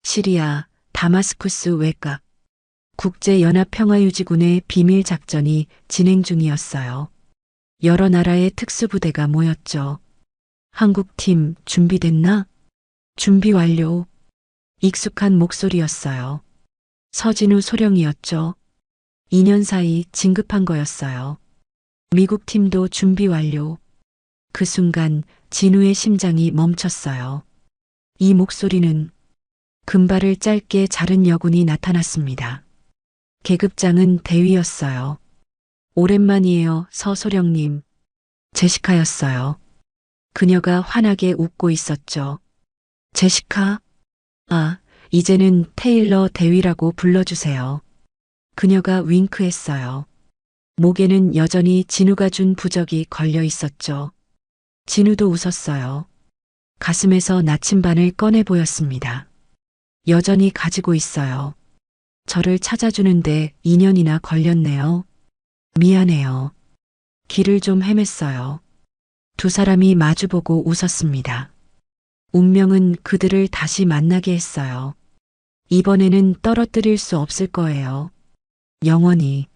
시리아 다마스쿠스 외곽 국제연합평화유지군의 비밀 작전이 진행 중이었어요. 여러 나라의 특수부대가 모였죠. 한국팀 준비됐나? 준비 완료. 익숙한 목소리였어요. 서진우 소령이었죠. 2년 사이 진급한 거였어요. 미국 팀도 준비 완료. 그 순간 진우의 심장이 멈췄어요. 이 목소리는 금발을 짧게 자른 여군이 나타났습니다. 계급장은 대위였어요. 오랜만이에요, 서소령님. 제시카였어요. 그녀가 환하게 웃고 있었죠. 제시카? 아, 이제는 테일러 대위라고 불러주세요. 그녀가 윙크했어요. 목에는 여전히 진우가 준 부적이 걸려 있었죠. 진우도 웃었어요. 가슴에서 나침반을 꺼내 보였습니다. 여전히 가지고 있어요. 저를 찾아주는데 2년이나 걸렸네요. 미안해요. 길을 좀 헤맸어요. 두 사람이 마주보고 웃었습니다. 운명은 그들을 다시 만나게 했어요. 이번에는 떨어뜨릴 수 없을 거예요. 영원히.